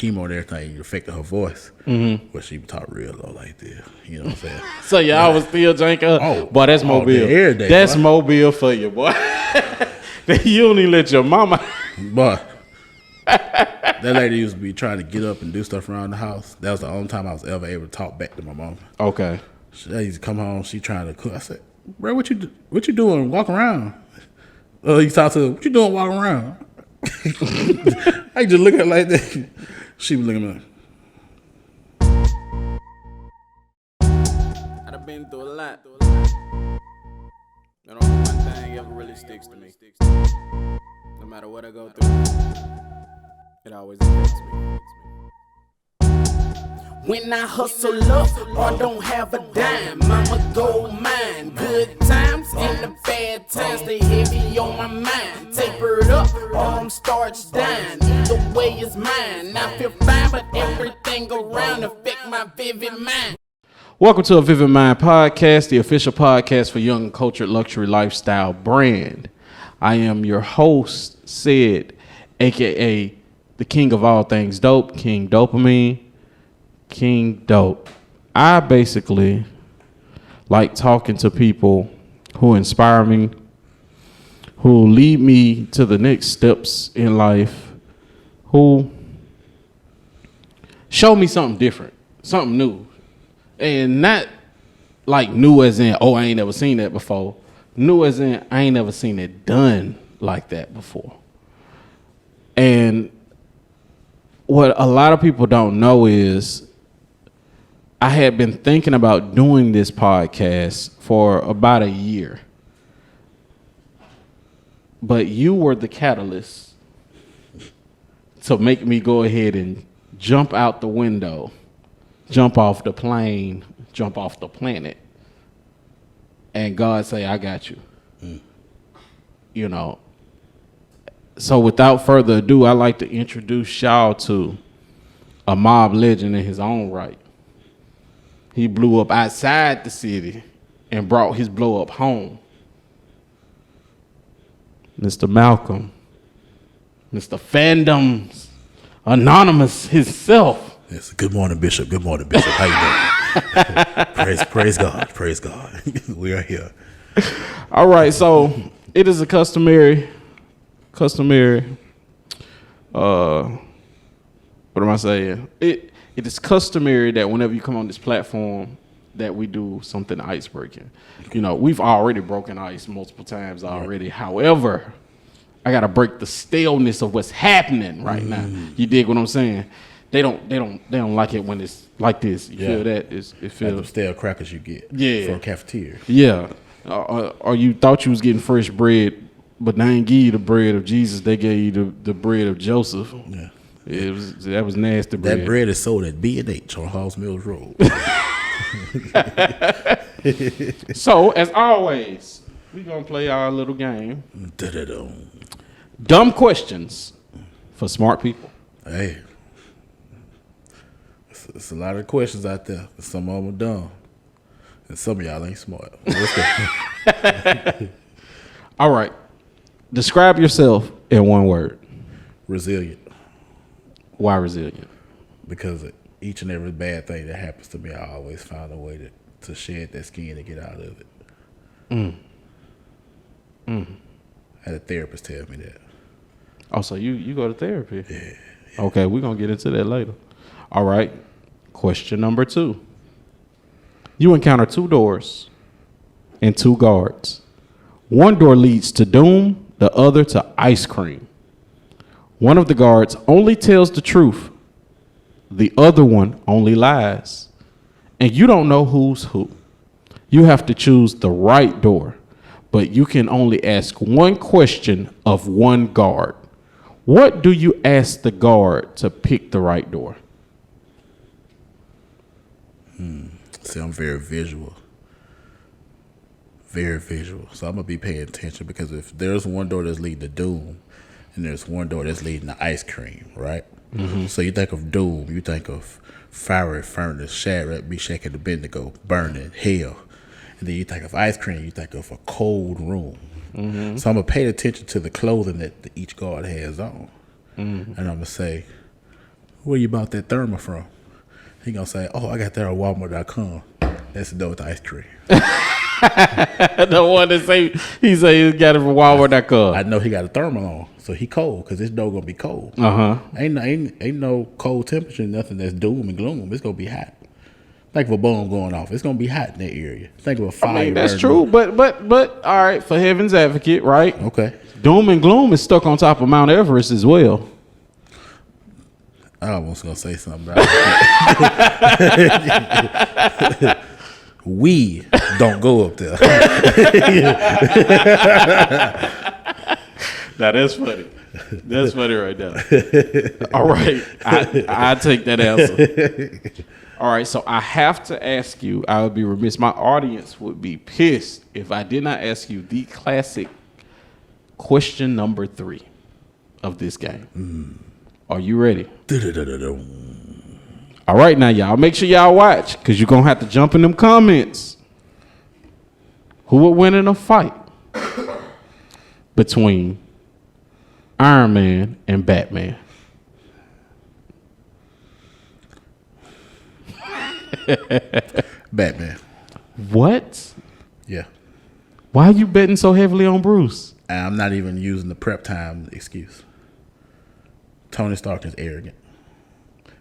chemo and everything, it affected her voice. Mm-hmm. But she talk real low like this. You know what I'm saying? So y'all was still drinking. Oh, boy, that's Mobile. Day, that's boy. Mobile for you, boy. You don't even let your mama. Boy, that lady used to be trying to get up and do stuff around the house. That was the only time I was ever able to talk back to my mom. Okay. She used to come home. She trying to cook. I said, "Bro, what you doing? Walking around?" You talk to her, "What you doing walking around?" I just look at her like that. She was looking at me. I've been through a lot. But only one thing ever really sticks to me. No matter what I go through, it always affects me. When I hustle up or don't have a dime, I'ma go mine. Good times and the bad times, they heavy on my mind. Tapered up or I'm starched down. Either way is mine. I feel fine, but everything around affect my vivid mind. Welcome to a Vivid Mind podcast, the official podcast for Young and Cultured Luxury Lifestyle brand. I am your host, Sid, a.k.a. the king of all things dope, King Dopamine, King Dope. I basically like talking to people who inspire me, who lead me to the next steps in life, who show me something different, something new. And not like new as in, oh, I ain't never seen that before. New as in, I ain't never seen it done like that before. And what a lot of people don't know is I had been thinking about doing this podcast for about a year. But you were the catalyst to make me go ahead and jump out the window, jump off the plane, jump off the planet, and God say, I got you. You know. So without further ado, I'd like to introduce y'all to a mob legend in his own right. He blew up outside the city and brought his blow up home. Mr. Malcolm, Mr. Fandoms Anonymous himself. Yes, good morning, Bishop. Good morning, Bishop. How you doing? praise God. Praise God. We are here. All right, so it is a customary, what am I saying? It is customary that whenever you come on this platform that we do something ice breaking. You know, we've already broken ice multiple times already. However, I gotta break the staleness of what's happening right now. You dig what I'm saying? They don't like it when it's like this. You feel that? It feels like the stale crackers you get from a cafeteria. Yeah. Or you thought you was getting fresh bread, but they ain't give you the bread of Jesus. They gave you the bread of Joseph. Yeah. That was nasty bread. That bread is sold at B&H on Halls Mills Road. So, as always, we're going to play our little game. Da-da-dum. Dumb questions for smart people. Hey. It's a lot of questions out there. Some of them are dumb. And some of y'all ain't smart. All right. Describe yourself in one word. Resilient. Why resilient? Because each and every bad thing that happens to me, I always find a way to shed that skin and get out of it. I had a therapist tell me that. Oh, so you go to therapy? Yeah. Okay, we're going to get into that later. All right. Question number 2. You encounter 2 doors and 2 guards. One door leads to doom, the other to ice cream. One of the guards only tells the truth. The other one only lies. And you don't know who's who. You have to choose the right door, but you can only ask one question of one guard. What do you ask the guard to pick the right door? See, I'm very visual. Very visual. So I'm going to be paying attention because if there's one door that's leading to doom and there's one door that's leading to ice cream, right? Mm-hmm. So you think of doom, you think of fiery furnace, Shadrach, Meshach, and Abednego, burning, hell. And then you think of ice cream, you think of a cold room. Mm-hmm. So I'm going to pay attention to the clothing that each guard has on. Mm-hmm. And I'm going to say, where you bought that thermal from? He gonna say, oh, I got that on Walmart.com. That's the dough with the ice cream. The one that he say he got it from Walmart.com. I know he got a thermal on, so he cold because this dough gonna be cold. Ain't no cold temperature, nothing that's doom and gloom. It's gonna be hot. Think of a bomb going off. It's gonna be hot in that area. Think of a fire. I mean, that's true, but all right, for heaven's advocate, right? Okay. Doom and gloom is stuck on top of Mount Everest as well. I was gonna say something. We don't go up there. Now that's funny. That's funny right now. All right, I take that answer. All right, so I have to ask you. I would be remiss. My audience would be pissed if I did not ask you the classic question number 3 of this game. Are you ready? All right, now y'all make sure y'all watch because you're gonna have to jump in them comments. Who would win in a fight between Iron Man and Batman? Batman. What? Yeah. Why are you betting so heavily on Bruce? I'm not even using the prep time excuse. Tony Stark is arrogant.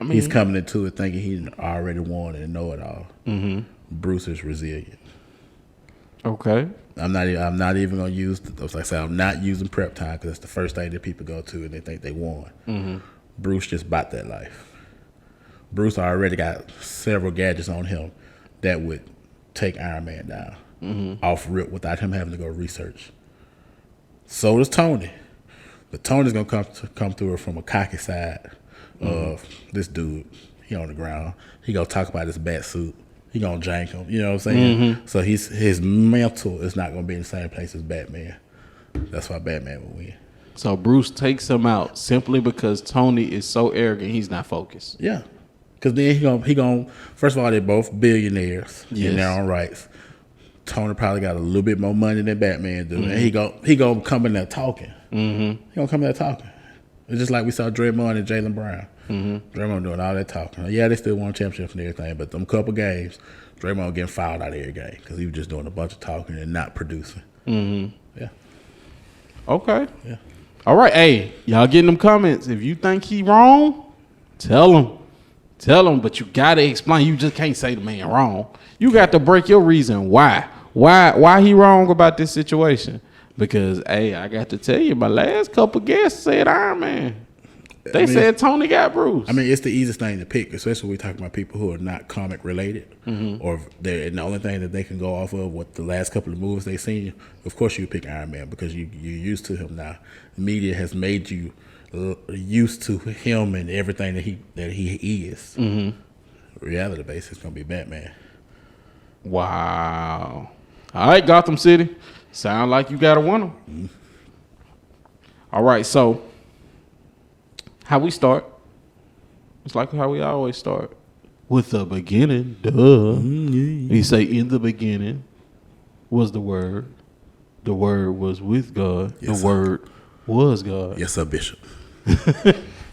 I mean, he's coming into it thinking he already won and know it all. Mm-hmm. Bruce is resilient. Okay. I'm not even gonna use. Like I said, I'm not using prep time because it's the first thing that people go to and they think they won. Mm-hmm. Bruce just bought that life. Bruce already got several gadgets on him that would take Iron Man down off rip without him having to go research. So does Tony, but Tony's gonna come through it from a cocky side of this dude. He on the ground. He gonna talk about his bat suit. He gonna jank him. You know what I'm saying? Mm-hmm. So his mental is not gonna be in the same place as Batman. That's why Batman will win. So Bruce takes him out simply because Tony is so arrogant. He's not focused. Yeah. Because then he gonna first of all, they're both billionaires in their own rights. Tony probably got a little bit more money than Batman do, and he gonna come in there talking. Mm-hmm. He gonna come in there talking. It's just like we saw Draymond and Jaylen Brown. Mm-hmm. Draymond doing all that talking. Yeah, they still won championships and everything, but them couple games, Draymond getting fouled out of every game because he was just doing a bunch of talking and not producing. Mm-hmm. Yeah. Okay. Yeah. All right. Hey, y'all getting them comments. If you think he wrong, tell him. Tell him, but you got to explain. You just can't say the man wrong. You got to break your reason why. Why he wrong about this situation? Because, hey, I got to tell you, my last couple guests said Iron Man. They said Tony got Bruce. I mean, it's the easiest thing to pick, especially when we talk about people who are not comic related, or and the only thing that they can go off of what the last couple of movies they seen. Of course, you pick Iron Man because you're used to him now. The media has made you used to him and everything that he is. Mm-hmm. Reality based, it's gonna be Batman. Wow. All right, Gotham City. Sound like you got a winner. Mm-hmm. All right, so how we start? It's like how we always start. With the beginning, duh. Mm-hmm. You say in the beginning was the Word. The Word was with God. Yes, the Word was God. Yes, sir, Bishop.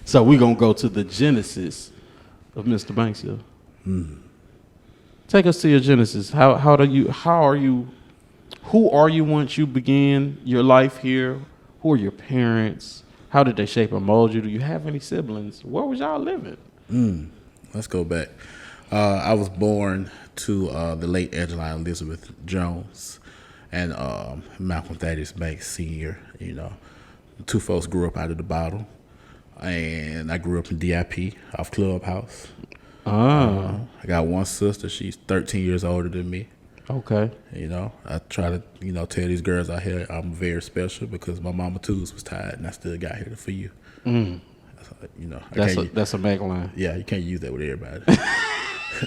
So we're going to go to the genesis of Mr. Banks here. Take us to your genesis. Who are you once you began your life here? Who are your parents? How did they shape and mold you? Do you have any siblings? Where was y'all living? Let's go back. I was born to the late Angela Elizabeth Jones and Malcolm Thaddeus Banks Sr. You know, the two folks grew up out of the bottle. And I grew up in DIP off Clubhouse. I got one sister. She's 13 years older than me. Okay. You know, I try to, tell these girls out here I'm very special because my mama tools was tied and I still got here for you. That's a back line. Yeah, you can't use that with everybody.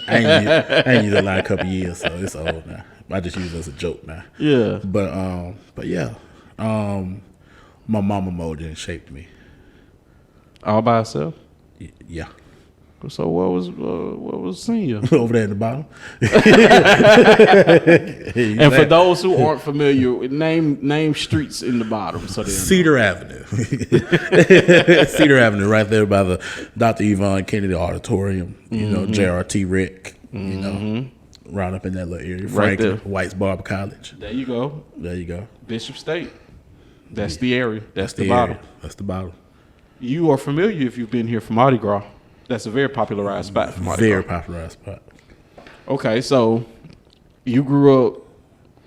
I ain't used that line a couple years, so it's old now. I just use it as a joke now. Yeah. But yeah, my mama molded and shaped me. All by herself? Yeah. So what was senior? Over there at the bottom. And for those who aren't familiar, name streets in the bottom. So Cedar Avenue. Cedar Avenue, right there by the Dr. Yvonne Kennedy Auditorium. You know, JRT Rick. You know, right up in that little area. Right Franklin, there. White's Barber College. There you go. There you go. Bishop State. That's the area. That's the area. bottom. That's the bottom. You are familiar if you've been here for Mardi Gras. That's a very popularized spot for Mardi Very Gras. popularized spot. Okay, so you grew up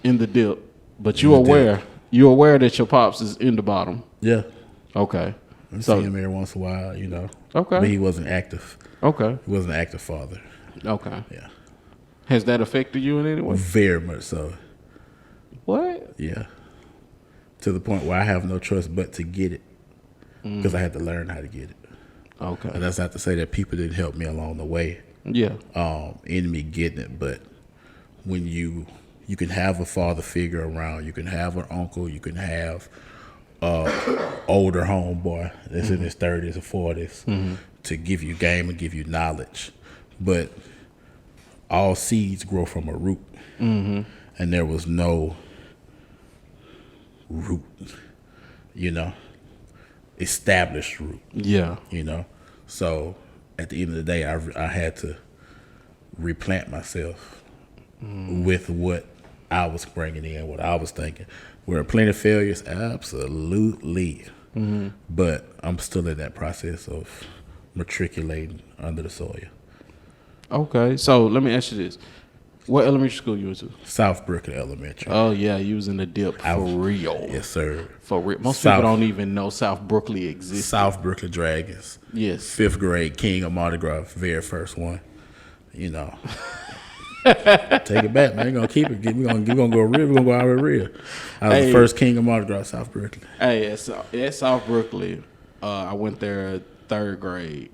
in the dip, but you're dip. aware that your pops is in the bottom. Yeah. Okay. I So see him every once in a while, you know. Okay. But he wasn't active. Okay. He wasn't an active father. Okay. Yeah. Has that affected you in any way? Very much so. What? Yeah. To the point where I have no choice but to get it. Because I had to learn how to get it. Okay. And that's not to say that people didn't help me along the way. Yeah. In me getting it. But when you can have a father figure around, you can have an uncle, you can have older homeboy that's in his 30s or 40s to give you game and give you knowledge. But all seeds grow from a root. And there was no root, you know, established root. Yeah. You know, so at the end of the day, I had to replant myself with what I was bringing in, what I was thinking. Were there plenty of failures? Absolutely. But I'm still in that process of matriculating under the soil. Okay, so let me ask you this. What elementary school you went to? South Brooklyn Elementary. Oh, yeah, you was in the dip for real. Yes, sir. For real. Most people don't even know South Brooklyn exists. South Brooklyn Dragons. Yes. 5th grade, King of Mardi Gras, very first one. You know. Take it back, man. We're gonna keep it. We're gonna go real. We're gonna go out real. I was the first King of Mardi Gras, South Brooklyn. Hey, at South Brooklyn, I went there 3rd grade.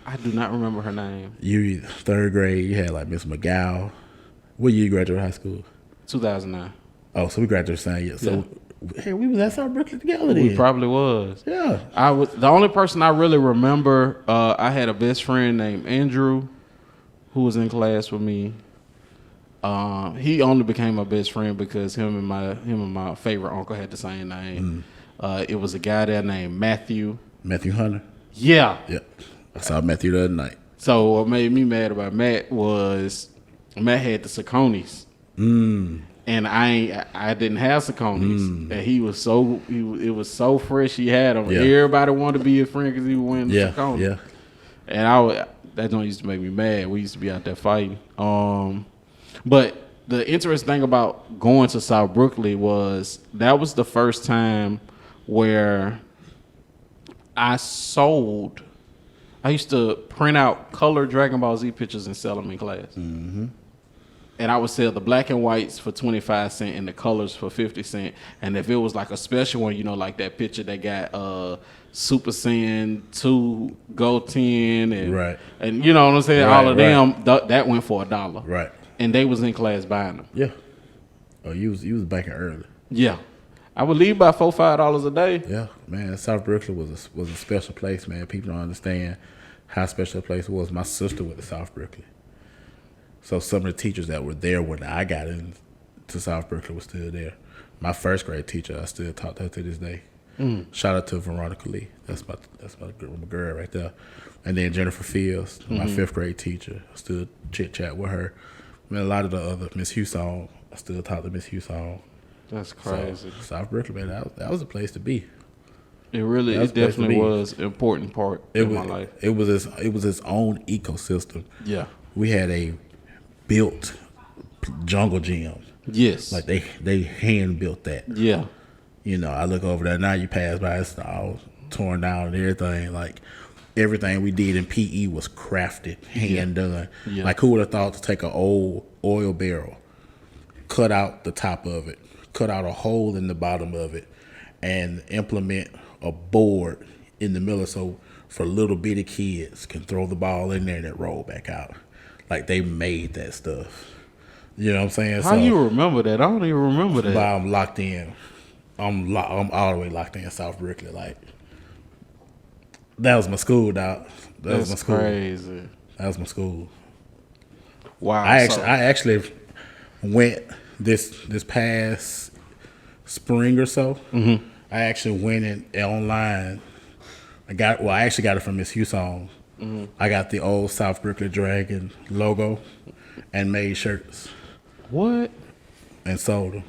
I do not remember her name. You 3rd grade, you had like Miss McGow. What year you graduated high school? 2009. Oh, so we graduated the same year. So hey, we was at South Brooklyn together then. We probably was. Yeah. I was the only person I really remember. I had a best friend named Andrew, who was in class with me. He only became my best friend because him and my favorite uncle had the same name. It was a guy there named Matthew. Matthew Hunter. Yeah. Yep. I saw Matthew the other night. So what made me mad about Matt was Matt had the Sauconys. And I didn't have Sauconys. And he was it was so fresh he had them. Yeah. Everybody wanted to be his friend because he was wearing the Sauconys. Yeah. And that don't used to make me mad. We used to be out there fighting. But the interesting thing about going to South Brooklyn was that was the first time where I used to print out color Dragon Ball Z pictures and sell them in class. And I would sell the black and whites for 25 cents and the colors for 50 cents. And if it was like a special one, you know, like that picture that got Super Saiyan 2 Go 10 and you know what I'm saying? All of them, that went for $1. Right. And they was in class buying them. Yeah. Oh, you was banking early. Yeah. I would leave by $4-5 a day. Yeah, man. South Brooklyn was a special place, man. People don't understand how special a place it was. My sister went to South Brooklyn. So some of the teachers that were there when I got into South Brooklyn were still there. My 1st grade teacher, I still talk to her to this day. Shout out to Veronica Lee. That's my girl right there. And then Jennifer Fields, my 5th grade teacher. I still chit chat with her. I mean, a lot of the other Miss Husong, I still talk to Miss Husong. That's crazy. So, South Brooklyn, man, that was a place to be. It definitely was an important part of my life. It was its own ecosystem. Yeah. We had a built jungle gym. Yes. Like they hand built that. Yeah. You know, I look over there now. You pass by, it's all torn down and everything. Like everything we did in PE was crafted, hand done. Yeah. Like who would have thought to take an old oil barrel, cut out the top of it, cut out a hole in the bottom of it, and implement a board in the middle so for little bitty kids can throw the ball in there and it roll back out. Like they made that stuff. You know what I'm saying? How you remember that? I don't even remember that. But I'm locked in. I'm all the way locked in South Brooklyn. Like That was my school, dog. That was my That's school. crazy. That was my school. Wow. I actually went this past spring or so. Mm-hmm. I actually went in online. I actually got it from Miss Husong. Mm-hmm. I got the old South Brooklyn Dragon logo and made shirts What? and sold them.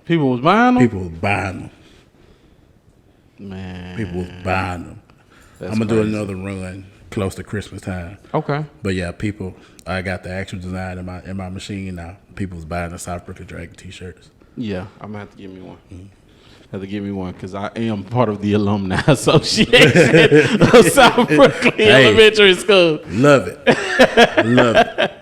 People was buying them? People was buying them. Man. People was buying them. That's I'm gonna do crazy. another run close to Christmas time. Okay. But yeah, people. I got the actual design in my machine now. People was buying the South Brooklyn Dragon T-shirts. Yeah, I'm gonna have to give me one. Have to give me one because I am part of the alumni association of South Brooklyn Elementary School. Love it. Love it.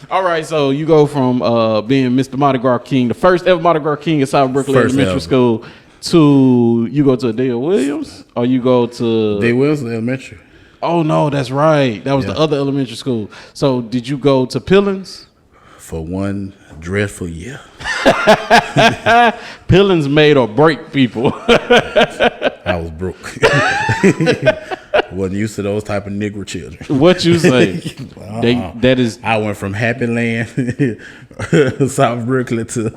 All right, so you go from being Mr. Mardi Gras King, the first ever Mardi Gras King at South Brooklyn First Elementary ever. School, to you go to Dale Williams or you go to They was elementary. Oh no, that's right. That was Yeah. the other elementary school. So did you go to Pillins? For one dreadful year. Pillins made or break people. I was broke. Wasn't used to those type of Negro children. What you say? That is I went from Happy Land, South Brooklyn to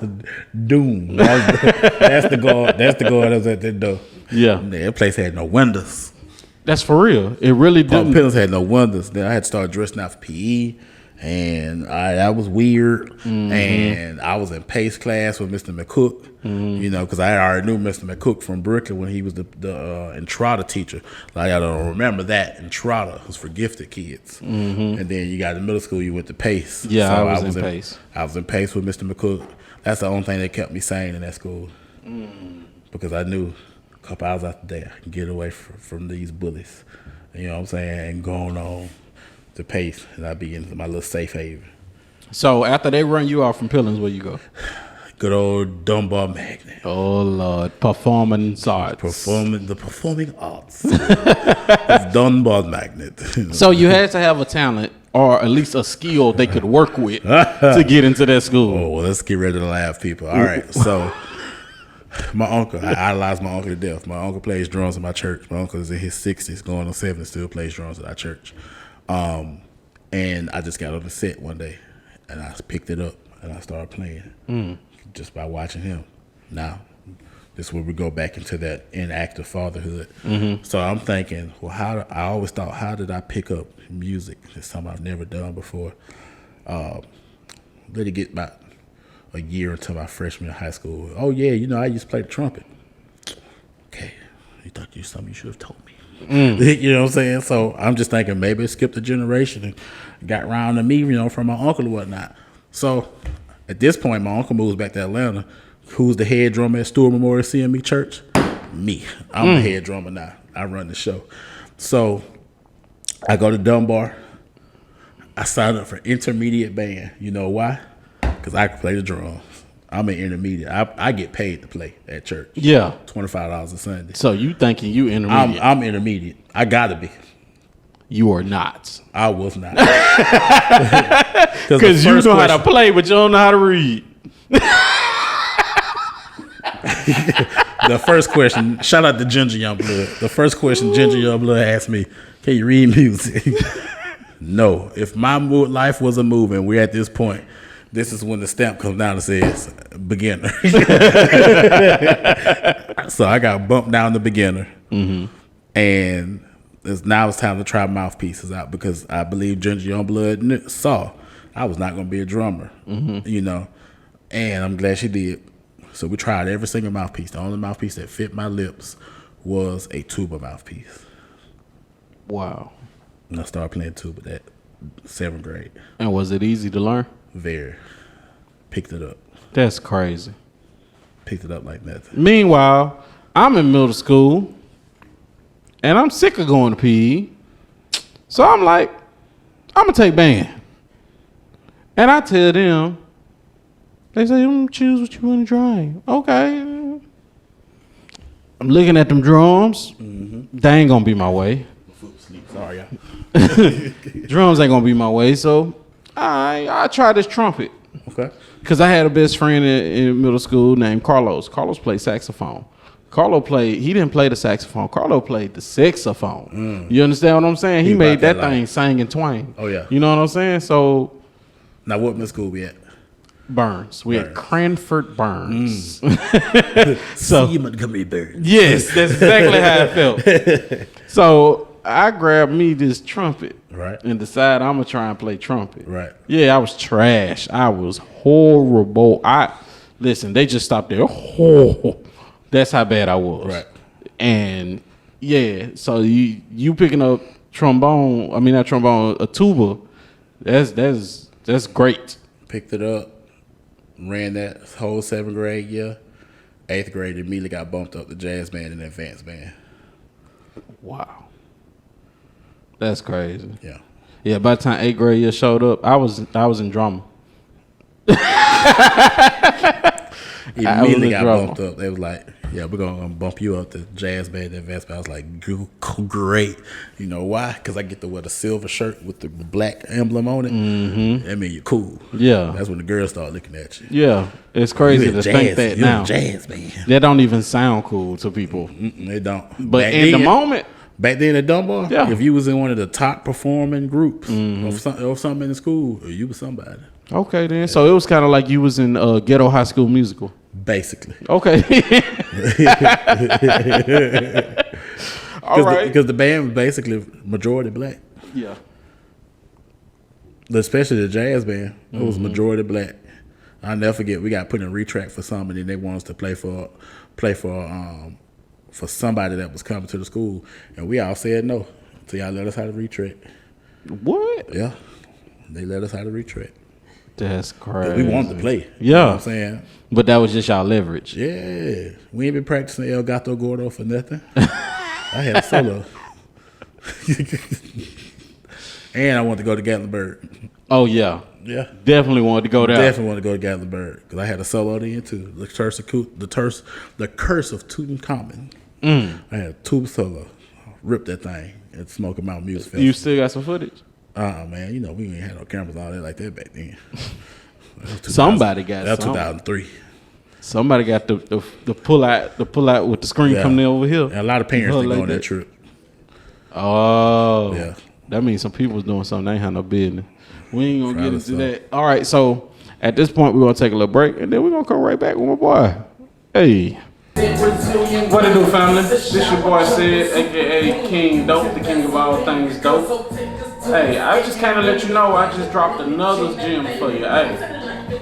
Doom. That's the guard that was at that door. yeah. That place had no windows. That's for real. It really didn't. Pillars had no windows. Then I had to start dressing out for PE, and that was weird. Mm-hmm. And I was in pace class with Mr. McCook, you know, because I already knew Mr. McCook from Brooklyn when he was the Entrada teacher. Like, I don't remember that. Entrada was for gifted kids. And then you got in middle school, you went to pace. Yeah, So I was in pace. I was in pace with Mr. McCook. That's the only thing that kept me sane in that school. Because I knew a couple hours after that, I can get away from these bullies. You know what I'm saying? And going on to pace, and I'd be in my little safe haven. So after they run you off from Pillins, where you go? Good old Dunbar Magnet. Oh Lord, performance arts. The performing arts. It's Dunbar Magnet. So you had to have a talent or at least a skill they could work with to get into that school. Oh, well, let's get ready to laugh, people. All right, so my uncle, I idolized my uncle to death. My uncle plays drums in my church. My uncle is in his 60s, going on 70, still plays drums at our church. And I just got on the set one day, and I picked it up, and I started playing just by watching him. Now, this is where we go back into that inactive fatherhood. So I'm thinking, well, I always thought, how did I pick up music? It's something I've never done before. Let it get about a year into my freshman year of high school. Oh, yeah, you know, I used to play the trumpet. Okay, you thought you something you should have told me. You know what I'm saying? So I'm just thinking maybe it skipped a generation and got around to me, you know, from my uncle or whatnot. So at this point, my uncle moves back to Atlanta. Who's the head drummer at Stewart Memorial CME Church? Me. I'm the head drummer now. I run the show. So I go to Dunbar. I signed up for intermediate band. You know why? Because I can play the drums. I'm an intermediate. I get paid to play at church. Yeah. $25 a Sunday. So you thinking you intermediate? I'm intermediate. I gotta be. You are not. I was not. Because you know how to play, but you don't know how to read. The first question, shout out to Ginger Youngblood. The first question Ginger Youngblood asked me, can you read music? No. If my life was a movie and we're at this point, this is when the stamp comes down and says beginner. So I got bumped down to beginner. And now it's time to try mouthpieces out because I believe Ginger Youngblood saw I was not going to be a drummer, you know. And I'm glad she did. So we tried every single mouthpiece. The only mouthpiece that fit my lips was a tuba mouthpiece. Wow. And I started playing tuba at 7th grade. And was it easy to learn? Very. Picked it up. That's crazy. Picked it up like nothing. Meanwhile, I'm in middle school, and I'm sick of going to PE. So I'm like, I'm going to take band. And I tell them, they say, choose what you want to try. Okay. I'm looking at them drums. They ain't going to be my way. Sorry, y'all. Drums ain't going to be my way. So I tried this trumpet. Okay. Because I had a best friend in middle school named Carlos. Carlos played saxophone. Carlo played. He didn't play the saxophone. Carlo played the saxophone. You understand what I'm saying? He made that thing sing and twang. Oh yeah. You know what I'm saying? So now what middle school we at? Burns. We had Cranford Burns. So you Montgomery Burns. Yes, that's exactly how it felt. So I grabbed me this trumpet. Right. And decided I'm gonna try and play trumpet. Right. Yeah, I was trash. I was horrible. Listen, they just stopped there. Oh, that's how bad I was. Right. And yeah, so you picking up trombone, I mean not trombone, a tuba, that's great. Picked it up, ran that whole 7th grade year. 8th grade immediately got bumped up to jazz band and advanced band. Wow. That's crazy. Yeah. Yeah, by the time 8th grade year showed up, I was in drama. Immediately got bumped up. They was like, yeah, we're going to bump you up to jazz band and advanced band. I was like, great. You know why? Because I get to wear the silver shirt with the black emblem on it. Mm-hmm. That mean you're cool. Yeah. That's when the girls start looking at you. Yeah. It's crazy to think that you're now. Jazz band. That don't even sound cool to people. They don't. But back in the moment. Back then at Dunbar, yeah. If you was in one of the top performing groups or something in the school, you was somebody. Okay, then. Yeah. So it was kind of like you was in Ghetto High School Musical. Basically. Okay. All right. Because the band was basically majority black. Yeah. Especially the jazz band. It was majority black. I'll never forget, we got put in a retrack for somebody and they wanted us to play for somebody that was coming to the school, and we all said no. So y'all let us have a retrack. What? Yeah. They let us have a retrack. That's crazy. We wanted to play. Yeah. You know what I'm saying? But that was just y'all leverage. Yeah. We ain't been practicing El Gato Gordo for nothing. I had a solo. And I wanted to go to Gatlinburg. Oh, yeah. Yeah. Definitely wanted to go there. Definitely wanted to go to Gatlinburg because I had a solo then too. The Curse of Tutankhamun. I had a tuba solo. Ripped that thing at Smoky Mountain Music Festival. You still got some footage? Man, you know we ain't had no cameras all that like that back then. Somebody got that was 2003. Somebody got the pull out with the screen coming in over here. And a lot of parents didn't go on that trip. Oh, yeah. That means some people was doing something they ain't had no business. We ain't gonna get into that. All right, so at this point we're gonna take a little break and then we're gonna come right back with my boy. Hey. What it do, family? This your boy Sid, aka King Dope, the king of all things dope. Hey, I just kind of let you know I just dropped another gem for you. Hey,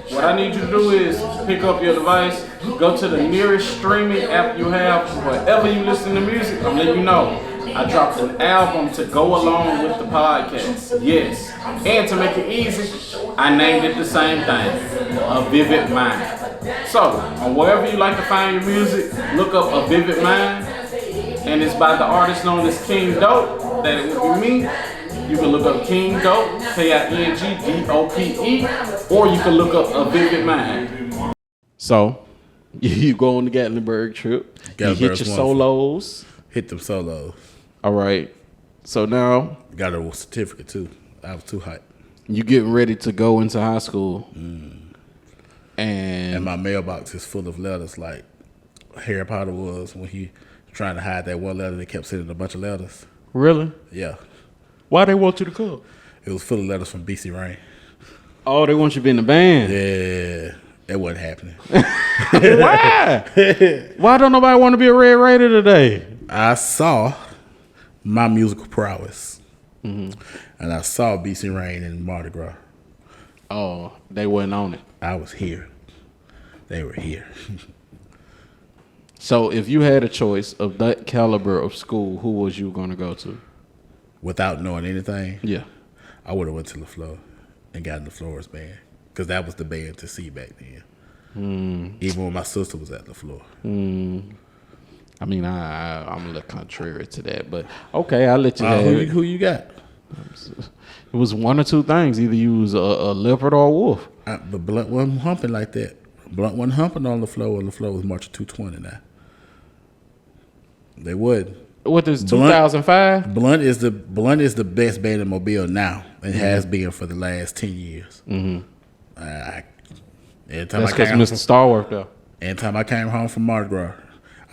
what I need you to do is pick up your device, go to the nearest streaming app you have, wherever you listen to music. I'm letting you know I dropped an album to go along with the podcast. Yes, and to make it easy, I named it the same thing, A Vivid Mind. So, on wherever you like to find your music, look up A Vivid Mind, and it's by the artist known as King Dope. That it would be me. You can look up King Dope, KINGDOPE, or you can look up A Vivid Mind. So, you go on the Gatlinburg trip, you hit your solos. Hit them solos. All right. So now. Got a certificate too. I was too hyped. You getting ready to go into high school. And my mailbox is full of letters like Harry Potter was when he trying to hide that one letter. They kept sending a bunch of letters. Really? Yeah. Why they want you to come? It was full of letters from BC Rain. Oh, they want you to be in the band? Yeah. It wasn't happening. Why? Why don't nobody want to be a Red Raider today? I saw my musical prowess. And I saw BC Rain in Mardi Gras. Oh, they wasn't on it. I was here. They were here. So if you had a choice of that caliber of school, who was you going to go to? Without knowing anything? Yeah. I would have went to LaFleur and gotten the Flores band. Because that was the band to see back then. Even when my sister was at LaFleur. I mean, I'm a little contrary to that. But, okay, I'll let you have it. Who you got? It was one or two things. Either you was a leopard or a wolf. But Blunt wasn't humping like that. Blunt wasn't humping on LaFleur, and LaFleur was marching 220 now. They would. What is 2005? Blunt is the best band in Mobile now, and has been for the last 10 years. That's because Mr. Starworth though. Anytime I came home from Mardi Gras,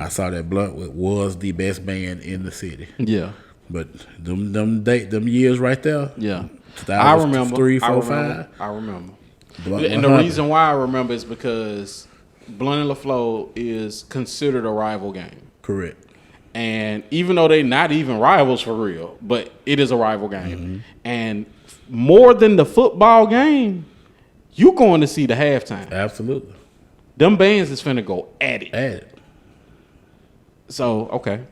I saw that Blunt was the best band in the city. Yeah. But them years right there. Yeah. I remember. 3, 4, 5. I remember. Blunt And the 100. reason why I remember is because Blunt and LaFleur is considered a rival game. Correct. And even though they're not even rivals for real, but it is a rival game. Mm-hmm. And more than the football game, you going to see the halftime. Absolutely. Them bands is finna go at it. At it. So, okay.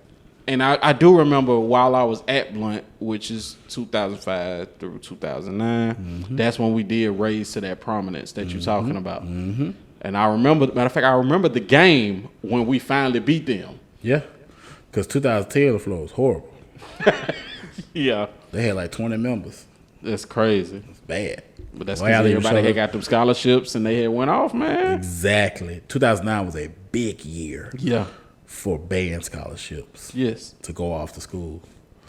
And I do remember while I was at Blunt, which is 2005 through 2009, that's when we did raise to that prominence that you're talking about. Mm-hmm. And I remember, matter of fact, I remember the game when we finally beat them. Yeah. Because 2010, the floor was horrible. Yeah. They had like 20 members. That's crazy. It's bad. But that's because everybody had got them scholarships and they had went off, man. Exactly. 2009 was a big year. Yeah. For band scholarships. Yes. To go off to school.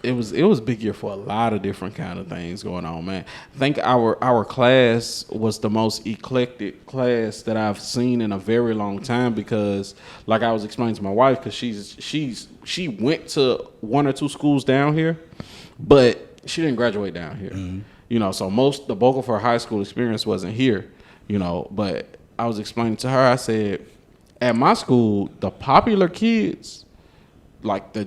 It was a big year for a lot of different kind of things going on, man. I think our class was the most eclectic class that I've seen in a very long time because, like I was explaining to my wife, because she went to 1 or 2 schools down here, but she didn't graduate down here. Mm-hmm. You know, so the bulk of her high school experience wasn't here. You know, but I was explaining to her, I said, at my school, the popular kids, like the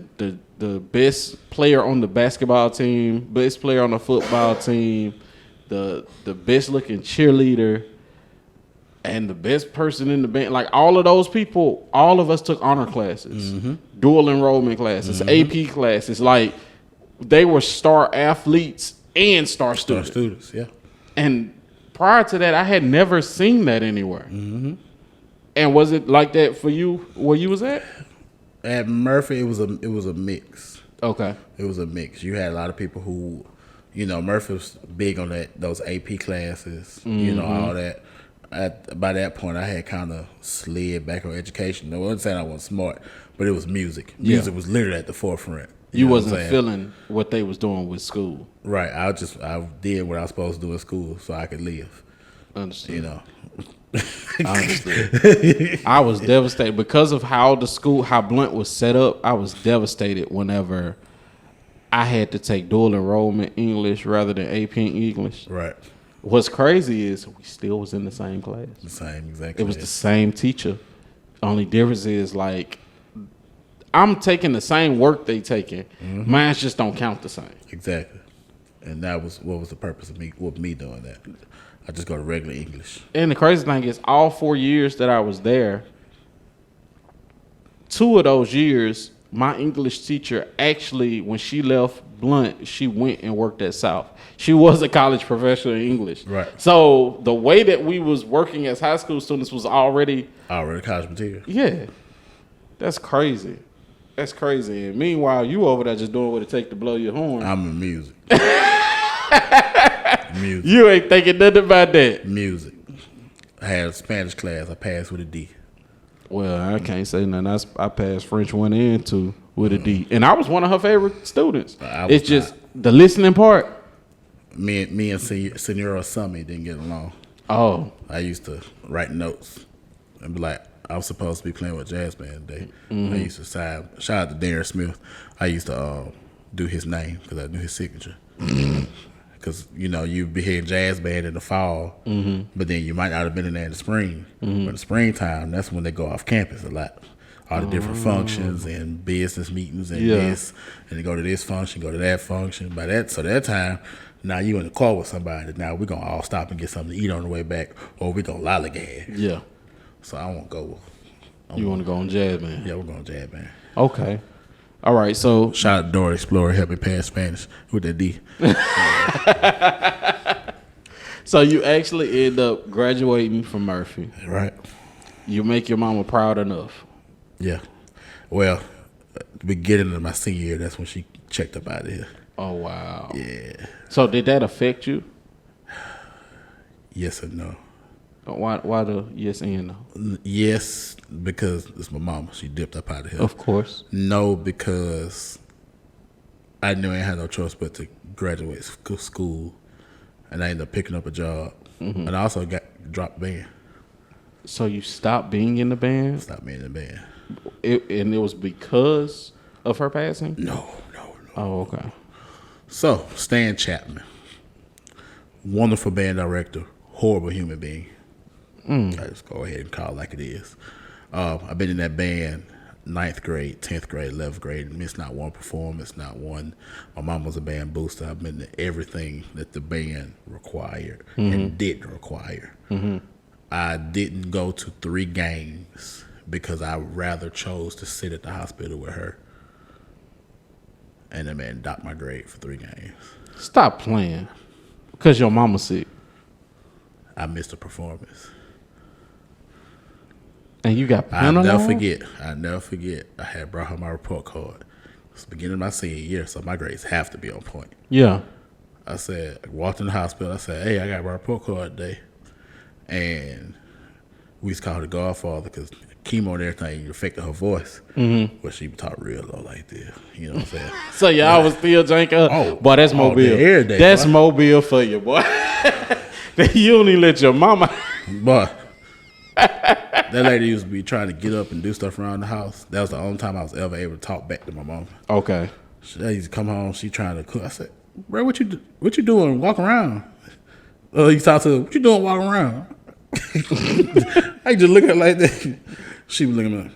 best player on the basketball team, best player on the football team, the best looking cheerleader, and the best person in the band, like all of those people, all of us took honor classes, dual enrollment classes, AP classes. Like they were star athletes and star students. Star students, yeah. And prior to that, I had never seen that anywhere. Mm-hmm. And was it like that for you where you was at? At Murphy, it was a mix. Okay. It was a mix. You had a lot of people who, you know, Murphy was big on those AP classes, you know, all that. By that point, I had kind of slid back on education. I wasn't saying I wasn't smart, but it was music. Music was literally at the forefront. You wasn't feeling what they was doing with school. Right. I did what I was supposed to do in school so I could live. Understood. You know. I understood. I was devastated because of how Blunt was set up. I was devastated whenever I had to take dual enrollment English rather than AP English. Right. What's crazy is we still was in the same class. The same, exactly. It was the same teacher. Only difference is like I'm taking the same work they taking. Mine just don't count the same. Exactly. And that was what was the purpose of me doing that. I just go to regular English. And the crazy thing is, all 4 years that I was there, 2 of those years, my English teacher actually, when she left Blunt, she went and worked at South. She was a college professor in English. Right. So the way that we was working as high school students was already college material. Yeah. That's crazy. That's crazy. And meanwhile, you over there just doing what it takes to blow your horn. I'm in music. Music. You ain't thinking nothing about that. Music. I had a Spanish class. I passed with a D. Well, I can't say nothing. I passed French 1 and 2 with a D. And I was one of her favorite students. It's just the listening part. Me and Senora Summy didn't get along. Oh. I used to write notes and be like, I was supposed to be playing with jazz band today. I used to shout out to Darren Smith. I used to do his name because I knew his signature. Because, you know, you'd be hearing jazz band in the fall, but then you might not have been in there in the spring. But in the springtime, that's when they go off campus a lot. All the different functions and business meetings and this. And they go to this function, go to that function. So that time, now you in the car with somebody. Now we're going to all stop and get something to eat on the way back, or we're going to lollygag. Yeah. So I won't go. You want to go on jazz band? Yeah, we're going jazz band. Okay. All right, so shout out to Dora Explorer, help me pass Spanish with that D. So you actually end up graduating from Murphy. Right. You make your mama proud enough. Yeah. Well, the beginning of my senior year, that's when she checked up out of here. Oh, wow. Yeah. So did that affect you? Yes and no. Why the yes and no? Yes, because it's my mama. She dipped up out of here. Of course. No, because I knew I ain't had no choice but to graduate school, and I ended up picking up a job. And I also got dropped band. So you stopped being in the band? Stopped being in the band. And it was because of her passing? No. Oh, okay. So, Stan Chapman, wonderful band director, horrible human being. I just go ahead and call it like it is. I've been in that band 9th grade, 10th grade, 11th grade, and missed not one performance, not one. My mom was a band booster. I've been to everything that the band required and didn't require. I didn't go to 3 games because I rather chose to sit at the hospital with her. And that man docked my grade for 3 games. Stop playing. Because your mama sick. I missed a performance. And you got I'll penalized? never forget. I had brought her my report card. It's the beginning of my senior year, so my grades have to be on point. Yeah. I walked in the hospital. I said, hey, I got my report card today. And we used to call her the Godfather because chemo and everything affected her voice. But she talk real low like this. You know what I'm saying? So y'all was still drinking? Oh, boy, that's all Mobile. day, every day, That's boy. Mobile for you, boy. You don't even let your mama. But that lady used to be trying to get up and do stuff around the house. That was the only time I was ever able to talk back to my mom. Okay. She used to come home. She trying to cook. I said, bro, what you doing? Walk around. You talk to her, what you doing walking around? I just look at her like that. She was looking at me.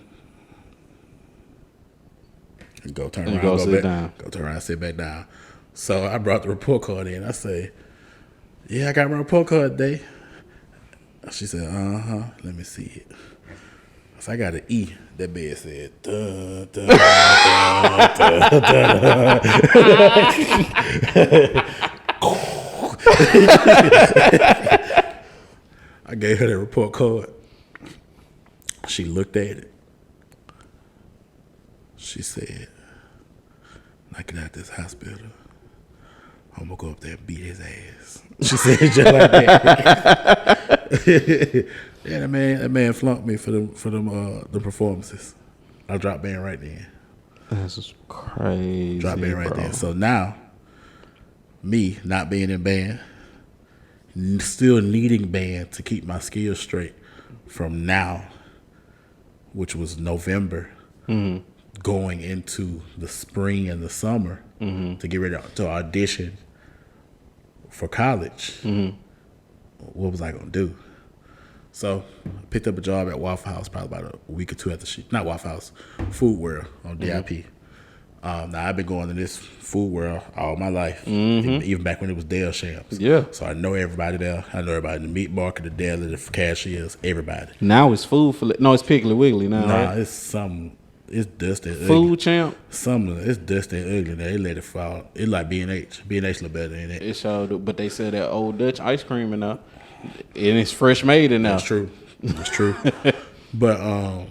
Go turn around, go go sit back down. Go turn around, sit back down. So I brought the report card in. I say, yeah, I got my report card today. She said, let me see it. So I got an E. That bed said, duh, duh, duh, duh, duh. I gave her the report card. She looked at it. She said, "I get out of this hospital, I'm gonna go up there and beat his ass." She said it just like that. Yeah, that man flunked me for the performances. I dropped band right then. That's just crazy. Dropped band right bro. then. So now, me not being in band, still needing band to keep my skills straight from now, which was November, going into the spring and the summer to get ready to audition for college. What was I going to do? So I picked up a job at Waffle House probably about a week or two after not Waffle House, Food World on DIP. Now, I've been going to this Food World all my life, even back when it was Dale Shams. Yeah. So I know everybody there. I know everybody in the meat market, the deli, the cashiers, everybody. Now it's food for no, it's Piggly Wiggly now. Nah, Right? it's dusty. and Food ugly. champ. It's dusty and ugly. Now they let it fall. It's like B&H. B&H look better than it. It showed, but they sell that old Dutch ice cream in there, and it's fresh made in there. That's true. That's true. But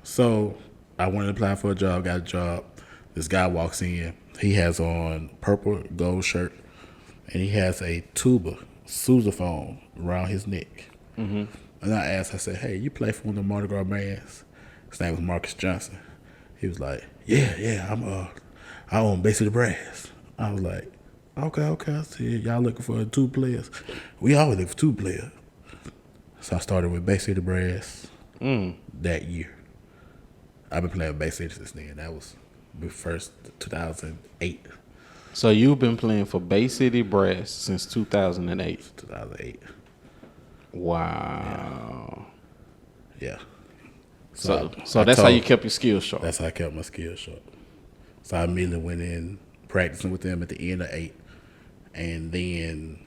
so I wanted to apply for a job. Got a job. This guy walks in. He has on purple gold shirt, and he has a tuba, sousaphone around his neck. And I asked, I said, "Hey, you play for one of the Mardi Gras bands?" His name was Marcus Johnson. He was like, "Yeah, I own Bay City Brass." I was like, Okay. I said, y'all looking for 2 players? We always look for 2 players. So I started with Bay City Brass that year. I've been playing with Bay City since then. That was the first 2008. So you've been playing for Bay City Brass since 2008. 2008. Wow. Yeah. So that's how you kept your skills sharp. That's how I kept my skills sharp. So I immediately went in practicing with them at the end of 8, and then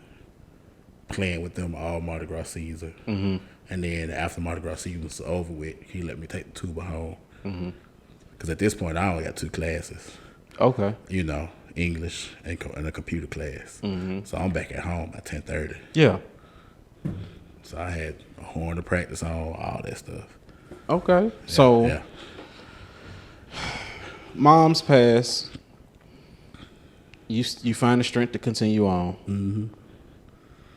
playing with them all Mardi Gras season. And then after Mardi Gras season was over with, he let me take the tuba home. Because at this point, I only got 2 classes. Okay. You know, English and a computer class. So I'm back at home at 10:30. Yeah. So I had a horn to practice on, all that stuff. Okay. So Yeah. mom's passed. You find the strength to continue on.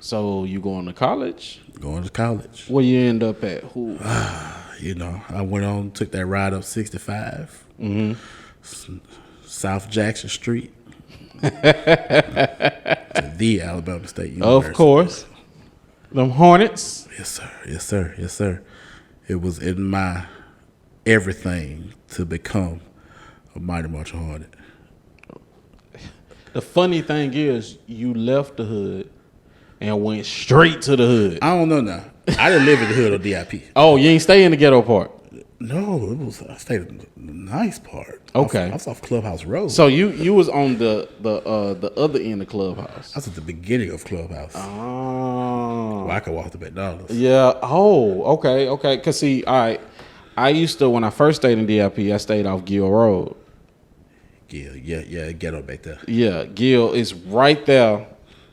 So you going to college? Going to college. Where you end up at? Who? You know, I went on, took that ride up 65, South Jackson Street, to the Alabama State University. Of course. Them Hornets. Yes, sir. It was in my everything to become a Mighty Marching Hornet. The funny thing is, you left the hood and went straight to the hood. I don't know now. I didn't live in the hood of DIP. Oh, you ain't stay in the ghetto part. No, I stayed in the nice part. Okay. I was off Clubhouse Road. So you was on the other end of Clubhouse. I was at the beginning of Clubhouse. Oh. Where I could walk to McDonald's. Yeah. Oh, okay. Cause see, all right, I used to, when I first stayed in DIP, I stayed off Gill Road. Gill, yeah, ghetto back there. Yeah, Gill is right there,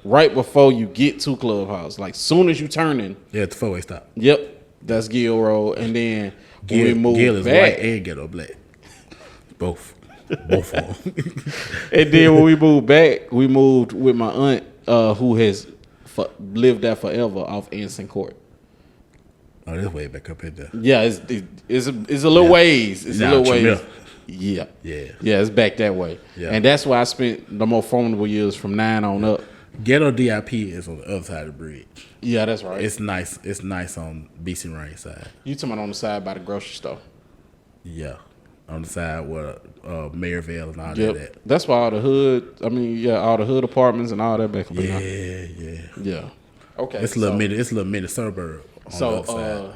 right before you get to Clubhouse. Like soon as you turn in. Yeah, at the four-way stop. Yep, that's Gill Road, and then when we moved Gill is back, white and ghetto black. Both of them. and then when we moved back, we moved with my aunt, who has lived there forever, off Anson Court. Oh, that's way back up in there. Yeah, it's a little ways. It's Now, a little ways. Tramiel. Yeah. Yeah. It's back that way. Yeah. And that's why I spent the more formidable years from 9 on up. Ghetto DIP is on the other side of the bridge. Yeah, that's right. It's nice. It's nice on BC Rain side. You talking about on the side by the grocery store? Yeah, on the side where Maryville and all Yep. that. That's why all the hood. I mean, all the hood apartments and all that back up in Yeah, there. yeah. Okay. It's a little mini. It's a little mini suburb on the other side.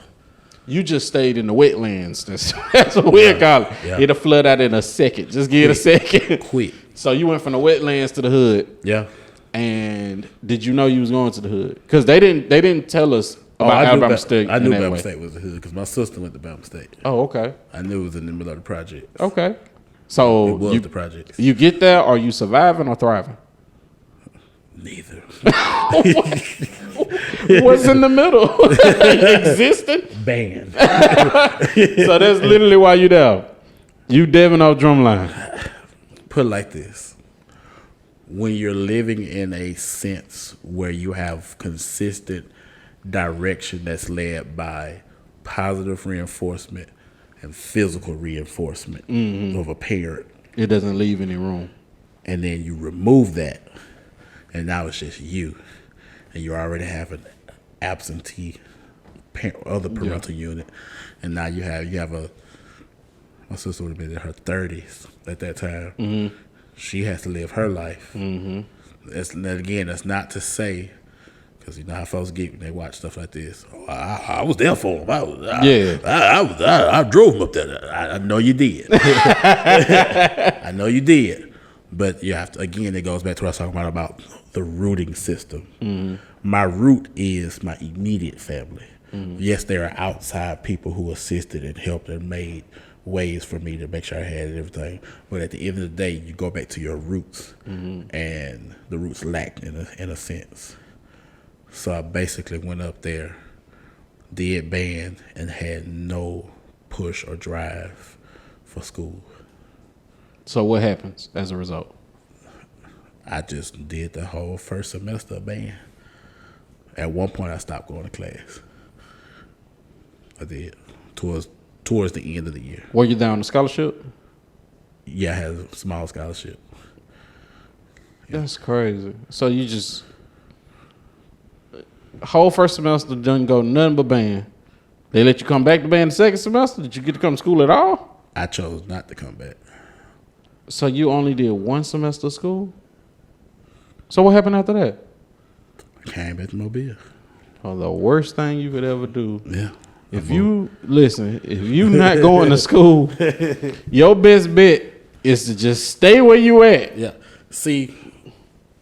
You just stayed in the wetlands. That's what we'll call it. Yeah. It'll flood out in a second. Just give it a second. Quick. So you went from the wetlands to the hood. Yeah. And did you know you was going to the hood? Because they didn't tell us about Alabama State. I knew in that Bama way. State was the hood because my sister went to Bama State. Oh, okay. I knew it was in the middle of the project. Okay. So It was the project. you get there, are you surviving or thriving? Neither. What's in the middle? Existing? Banned. So that's literally why you there. You Devin off drumline. Put it like this. When you're living in a sense where you have consistent direction that's led by positive reinforcement and physical reinforcement of a parent, It doesn't leave any room. and then you remove that, and now it's just you, and you already have an absentee other parental unit, and now you have a. My sister would have been in her 30s at that time. Mm-hmm. She has to live her life. Mm-hmm. That's not to say, because you know how folks get when they watch stuff like this. Oh, I was there for him. I drove him up there. I know you did. I know you did. But you have to, again, it goes back to what I was talking about the rooting system. Mm-hmm. My root is my immediate family. Mm-hmm. Yes, there are outside people who assisted and helped and made ways for me to make sure I had everything. But at the end of the day, you go back to your roots, and the roots lacked in a sense. So I basically went up there, did band, and had no push or drive for school. So what happens as a result? I just did the whole first semester of band. At one point, I stopped going to class. I did towards the end of the year. Were you down on scholarship? Yeah, I had a small scholarship. Yeah. That's crazy. So you just whole first semester didn't go nothing but band. They let you come back to band the second semester? Did you get to come to school at all? I chose not to come back. So you only did one semester of school? So what happened after that? I came back to Mobile. Oh, the worst thing you could ever do. Yeah. If you not going to school, your best bet is to just stay where you at. Yeah. See,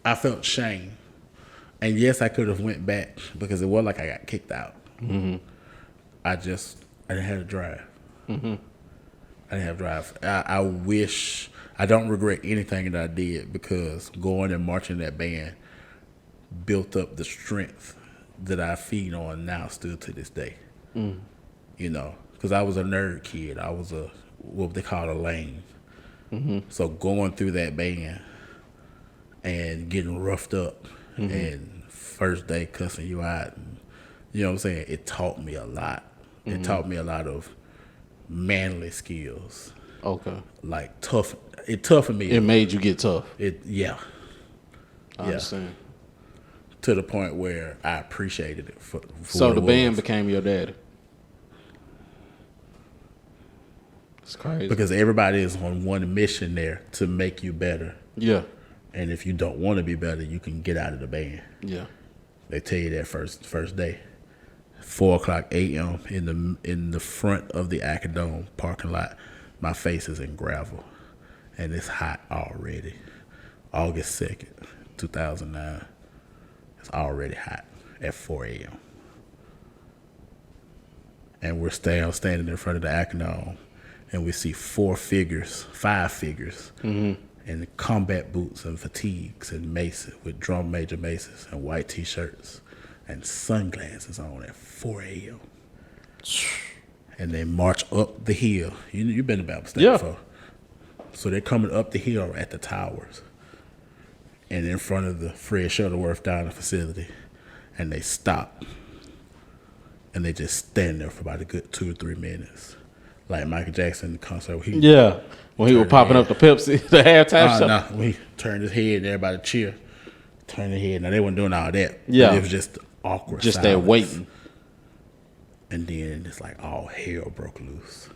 I felt shame. And yes, I could have went back because it was like I got kicked out. Mm-hmm. I didn't have a drive. Mm-hmm. I didn't have a drive. I wish, I don't regret anything that I did because going and marching that band built up the strength that I feed on now still to this day. Mm. You know, because I was a nerd kid. I was what they call a lame. Mm-hmm. So going through that band and getting roughed up and first day cussing you out, and, you know what I'm saying? It taught me a lot. Mm-hmm. It taught me a lot of manly skills. Okay. Like tough. It toughened me. It made you get tough. Yeah. I understand. To the point where I appreciated it. For so what the it band was. became your daddy. It's crazy. Because everybody is on one mission there to make you better. Yeah. And if you don't want to be better, you can get out of the band. Yeah. They tell you that first day. 4:00 a.m. in the front of the Acadome parking lot. My face is in gravel, and it's hot already. August 2nd, 2009. It's already hot at 4 a.m. And we're standing in front of the Acadome, and we see 5 figures, in combat boots and fatigues and maces with drum major maces and white T-shirts and sunglasses on at 4 a.m. And they march up the hill. You've been to Bible State before. So they're coming up the hill at the towers and in front of the Fred Shuttleworth dining facility, and they stop. And they just stand there for about a good 2 or 3 minutes. Like Michael Jackson concert. When he was popping up the Pepsi, the halftime show. No, when he turned his head and everybody cheer. Turned their head. Now, they weren't doing all that. Yeah. It was just awkward Just silence. that waiting. And then it's like all hell broke loose.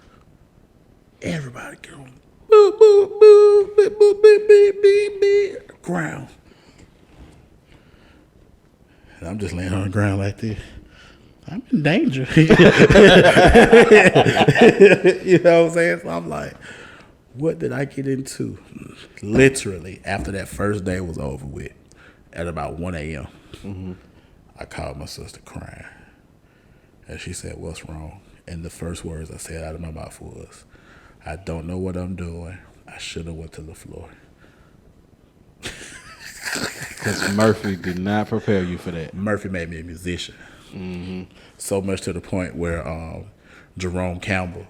Everybody going, boo, boo, boo, beep, boo, beep, beep, beep, beep, the ground. And I'm just laying on the ground like this. I'm in danger. You know what I'm saying? So I'm like, what did I get into? Literally, after that first day was over with, at about 1 a.m., I called my sister crying. And she said, "What's wrong?" And the first words I said out of my mouth was, "I don't know what I'm doing. I should have went to the floor." Because Murphy did not prepare you for that. Murphy made me a musician. So much to the point where Jerome Campbell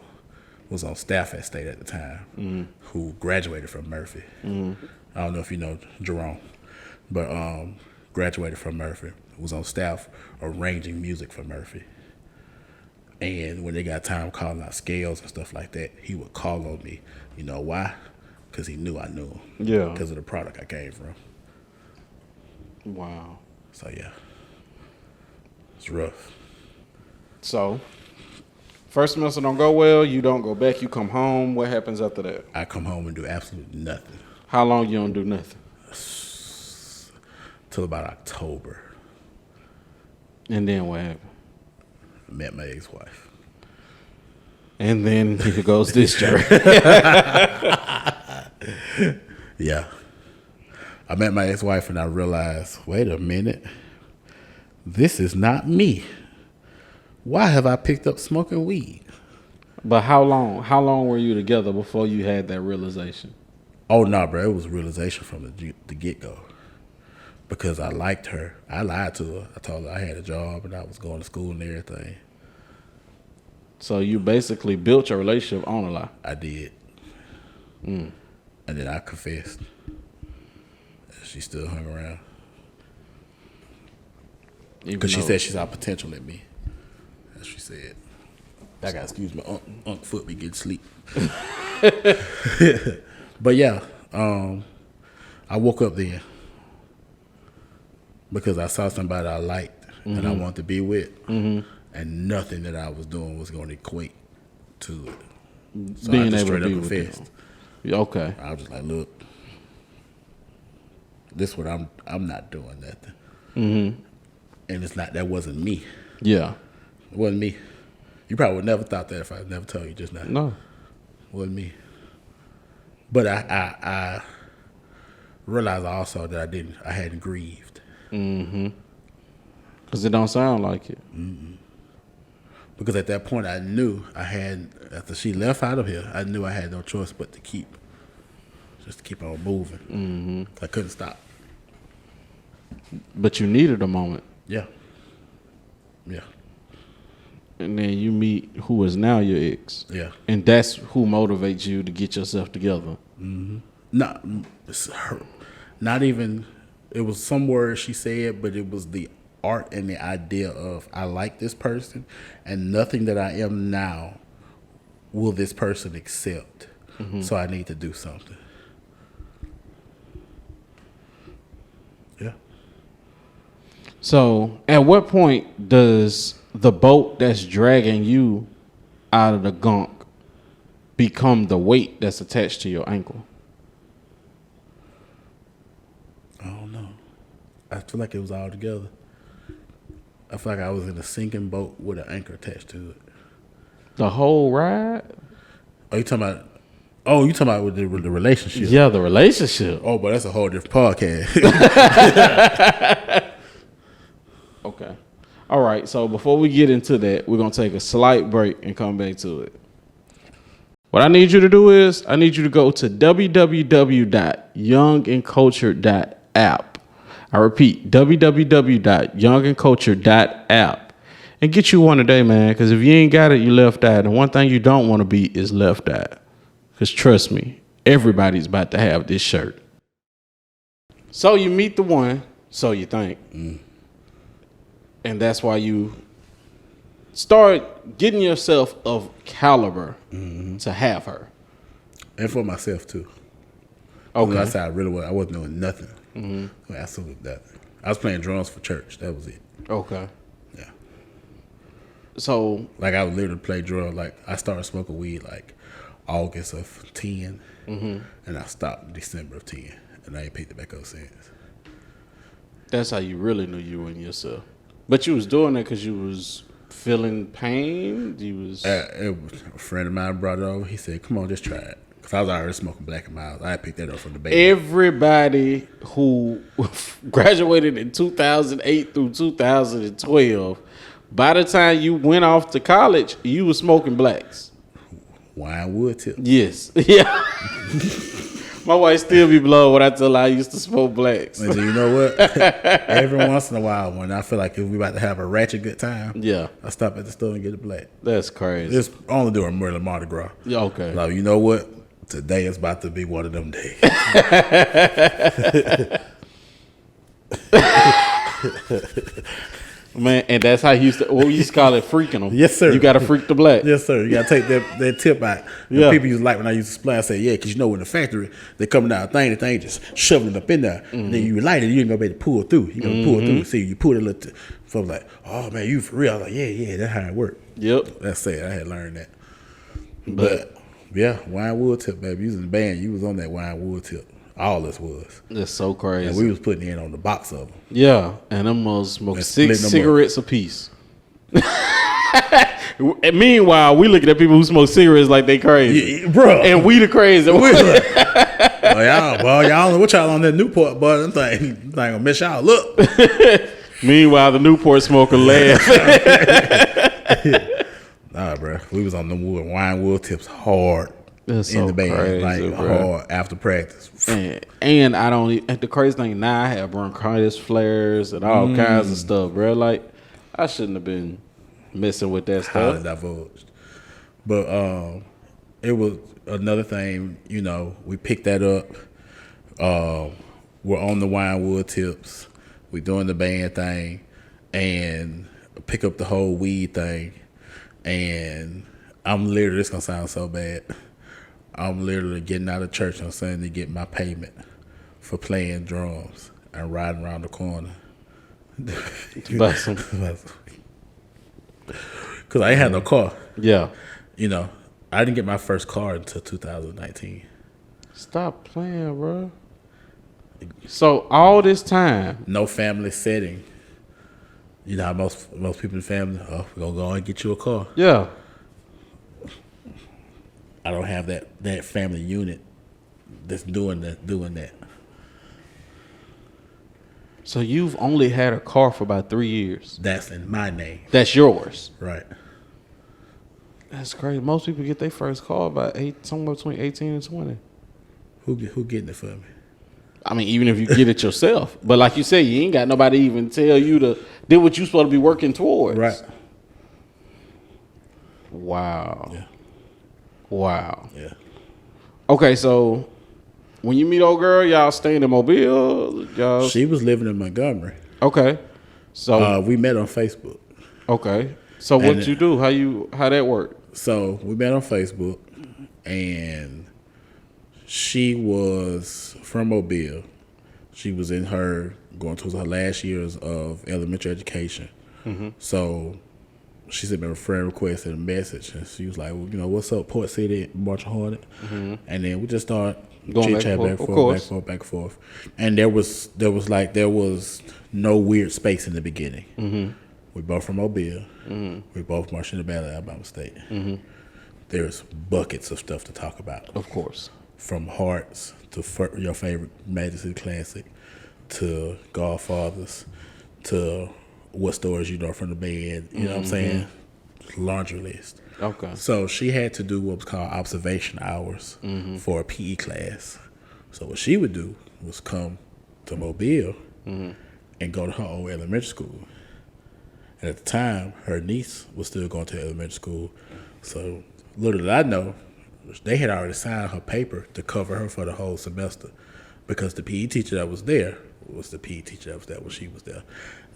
was on staff at State at the time, who graduated from Murphy. I don't know if you know Jerome, but graduated from Murphy, was on staff arranging music for Murphy. And when they got time calling out scales and stuff like that, he would call on me. You know why? Because he knew I knew him. Yeah. Because of the product I came from. Wow. So, yeah. It's rough. So, first semester don't go well, you don't go back, you come home. What happens after that? I come home and do absolutely nothing. How long you don't do nothing? Till about October. And then what happened? Met my ex-wife. And then here goes this journey. Yeah. I met my ex-wife and I realized, wait a minute, this is not me. Why have I picked up smoking weed? But how long? How long were you together before you had that realization? Oh, no, bro. It was a realization from the get-go. Because I liked her. I lied to her. I told her I had a job and I was going to school and everything. So you basically built your relationship on a lie. I did. And then I confessed. She still hung around. Because she said she saw potential in me. As she said. I got to excuse my Unc foot be getting sleep. But yeah, I woke up then. Because I saw somebody I liked and I wanted to be with. And nothing that I was doing was going to equate to it. So Being I just able straight to be up with confessed. them. Okay. I was just like, look, this is what I'm not doing nothing. And it's not, that wasn't me. Yeah. It wasn't me. You probably would never thought that if I never told you just now. No. It wasn't me. But I realized also that I hadn't grieved. Because it don't sound like it. Because at that point I knew after she left out of here, I knew I had no choice but to keep on moving. I couldn't stop. But you needed a moment. Yeah. Yeah. And then you meet who is now your ex. Yeah. And that's who motivates you to get yourself together. Not even, it was some words she said, but it was the art and the idea of, I like this person and nothing that I am now will this person accept. So I need to do something. Yeah. So at what point does the boat that's dragging you out of the gunk become the weight that's attached to your ankle? I don't know. I feel like it was all together. I feel like I was in a sinking boat with an anchor attached to it. The whole ride? Oh, you talking about? Oh, you talking about with the relationship? Yeah, the relationship. Oh, but that's a whole different podcast. Okay. All right. So before we get into that, we're gonna take a slight break and come back to it. What I need you to do is I need you to go to www.youngandcultured.app. I repeat, www.youngandcultured.app, and get you one today, man. Because if you ain't got it, you left out. And one thing you don't want to be is left out. Because trust me, everybody's about to have this shirt. So you meet the one, so you think. And that's why you start getting yourself of caliber to have her. And for myself, too. Okay. I said I wasn't doing nothing. Absolutely nothing. I was playing drums for church. That was it. Okay. Yeah. So. Like, I would literally play drums. Like, I started smoking weed, like, August of 10. And I stopped December of 10. And I ain't picked it back up since. That's how you really knew you were in yourself. But you was doing it because you was feeling pain? You was... a friend of mine brought it over. He said, come on, just try it. Because I was already smoking Black and Miles. I picked that up from the baby. Everybody who graduated in 2008 through 2012, by the time you went off to college, you was smoking blacks. Wine wood tip. Yes. Yeah. My wife still be blown when I tell her I used to smoke blacks. And you know what? Every once in a while, when I feel like if we about to have a ratchet good time, yeah, I stop at the store and get a black. That's crazy. It's only during Mardi Gras. Yeah, okay. Like, you know what? Today is about to be one of them days. Man, and that's how we used to call it freaking them. Yes, sir. You got to freak the black. Yes, sir. You got to take that tip out. Yeah. People used to like when I used to supply, I say, yeah, because you know in the factory, they coming out the thing just shoving it up in there. And then you light it, you ain't going to be able to pull through. You going to pull through. See, you pull it a little so I'm like, oh, man, you for real? I was like, yeah, that's how it works. Yep. That's it. I had learned that. But yeah, wine wood tip, baby. You was in the band, you was on that wine wood tip. All this was. That's so crazy. And we was putting in on the box of them. Yeah, and them was smoking 6 cigarettes apiece. And meanwhile, we looking at people who smoke cigarettes like they crazy. Yeah, bro. And we the crazy ones. Y'all what y'all on that Newport, but them thing ain't gonna miss y'all. Look. Meanwhile, the Newport smoker laugh. Nah, bro. We was on the wine wood tips hard. That's in so the band, crazy, like bro. hard after practice. And I don't. The crazy thing now, I have bronchitis flares and all kinds of stuff, bro. Like I shouldn't have been messing with that Highly stuff. divulged, but it was another thing. You know, we picked that up. We're on the wine wood tips. We doing the band thing, and pick up the whole weed thing. And I'm literally, this gonna sound so bad. I'm literally getting out of church on Sunday to get my payment for playing drums and riding around the corner. Because I ain't had no car. Yeah. You know, I didn't get my first car until 2019. Stop playing, bro. So all this time, No family setting. You know how most people in the family, we're going to go and get you a car. yeah. I don't have that family unit that's doing that. So you've only had a car for about 3 years. That's in my name. That's yours. Right. That's crazy. Most people get their first car about somewhere between 18 and 20. Who getting it for me? I mean, even if you get it yourself. But like you said, you ain't got nobody even tell you to do what you supposed to be working towards. Right. Wow. Yeah. Wow. Yeah. Okay, so when you meet old girl, y'all staying in Mobile? Y'all. She was living in Montgomery. Okay. So We met on Facebook. okay. So what you do? How that work? So we met on Facebook, and she was from Mobile. She was going towards her last years of elementary education. So she sent me a friend request and a message, and she was like, well, you know, what's up, Port City, Marching Hornet? And then we just started Going chit chat back and forth. And there was no weird space in the beginning. We both from Mobile. We both marched in the Battle of Alabama State. There's buckets of stuff to talk about. Of course. From Hearts to your favorite Majesty Classic to Godfathers to what stories you know from the band. You know what I'm saying? Laundry list. Okay. So she had to do what was called observation hours for a PE class. So what she would do was come to Mobile and go to her old elementary school. And at the time, her niece was still going to elementary school. So little did I know, they had already signed her paper to cover her for the whole semester because the PE teacher that was there was the PE teacher that was there when she was there.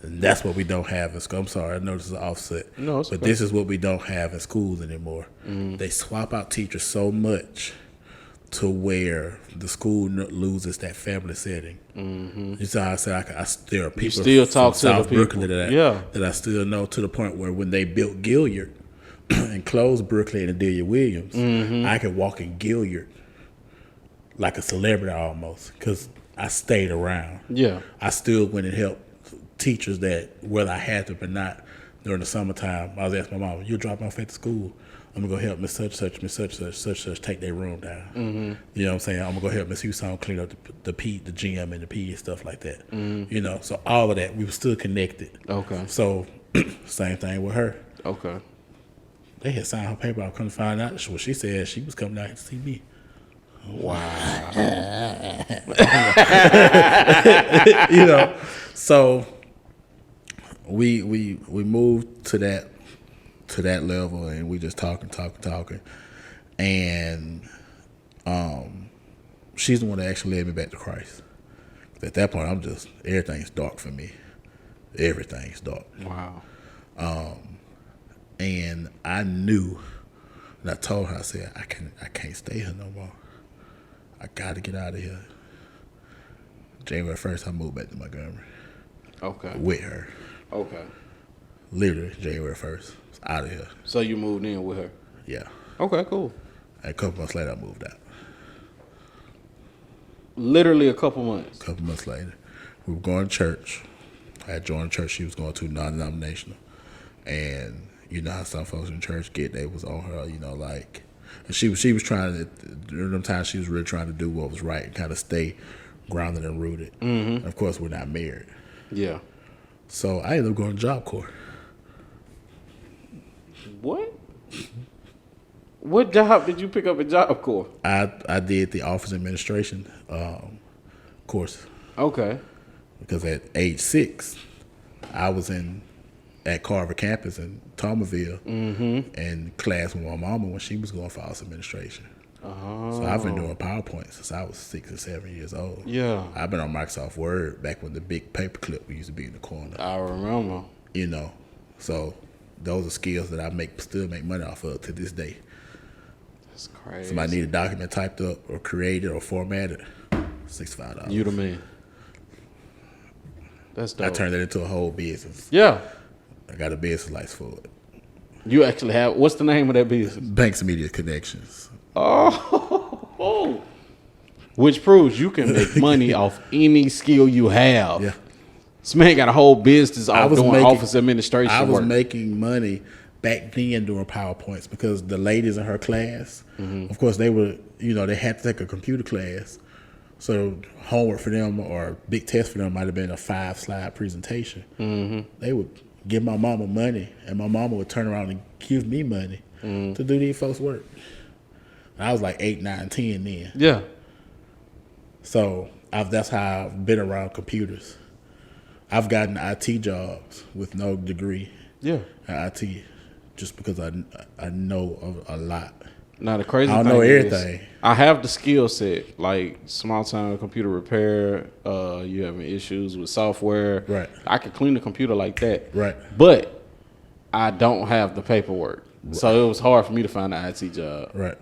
And that's what we don't have in school. I'm sorry, I know this is an offset. No, it's but okay. This is what we don't have in schools anymore. They swap out teachers so much to where the school loses that family setting. You see how I said there are people still talk from to the South people. Brooklyn that I still know, to the point where when they built Gilliard and closed Brooklyn and Delia Williams, I could walk in Gilliard like a celebrity almost because I stayed around. Yeah. I still went and helped teachers that, whether I had to or not, during the summertime, I was asking my mom, "You drop me off at the school? I'm gonna go help Miss Such Such take their room down." You know what I'm saying? I'm gonna go help Miss Houston clean up the gym and the PE stuff like that. You know, so all of that, we were still connected. Okay. So same thing with her. Okay. They had signed her paper. I couldn't find out what she said. She was coming out to see me. Wow. You know, so we moved to that level, and we just talking, and she's the one that actually led me back to Christ. At that point, everything's dark for me. Everything's dark. Wow. And I knew, and I told her, I said, I can't stay here no more. I got to get out of here. January 1st, I moved back to Montgomery. Okay. With her. Okay. Literally, January 1st. I was out of here. So you moved in with her? Yeah. Okay, cool. And a couple months later, I moved out. Literally a couple months? A couple months later. We were going to church. I had joined a church she was going to, non-denominational. And you know how some folks in church get, they was on her, you know, like, and she was trying to, during them times, she was really trying to do what was right and kind of stay grounded and rooted. And of course, we're not married. Yeah. So I ended up going to Job Corps. What? What job did you pick up at Job Corps? I did the office administration course. Okay. Because at age 6, I was at Carver campus in Thomasville in class with my mama when she was going for office administration. So I've been doing PowerPoint since I was 6 or 7 years old. Yeah. I've been on Microsoft Word back when the big paperclip used to be in the corner. I remember. You know, so those are skills that I still make money off of to this day. That's crazy. Somebody need a document typed up or created or formatted, $65. You the man. That's dope. I turned it into a whole business. Yeah. I got a business license for it. You actually have, what's the name of that business? Banks Media Connections. Oh. Which proves you can make money off any skill you have. Yeah. This man got a whole business off doing office administration I was work. making money back then doing PowerPoints because the ladies in her class, of course, they were, you know, they had to take a computer class. So homework for them or big test for them might have been a 5-slide presentation. They would give my mama money, and my mama would turn around and give me money to do these folks' work. And I was like 8, 9, 10 then. Yeah. So that's how I've been around computers. I've gotten IT jobs with no degree in IT just because I know of a lot. Now the crazy I don't thing know is, everything. I have the skill set, like small time computer repair. You having issues with software, Right. I can clean the computer like that, Right. But I don't have the paperwork, so it was hard for me to find an IT job. Right.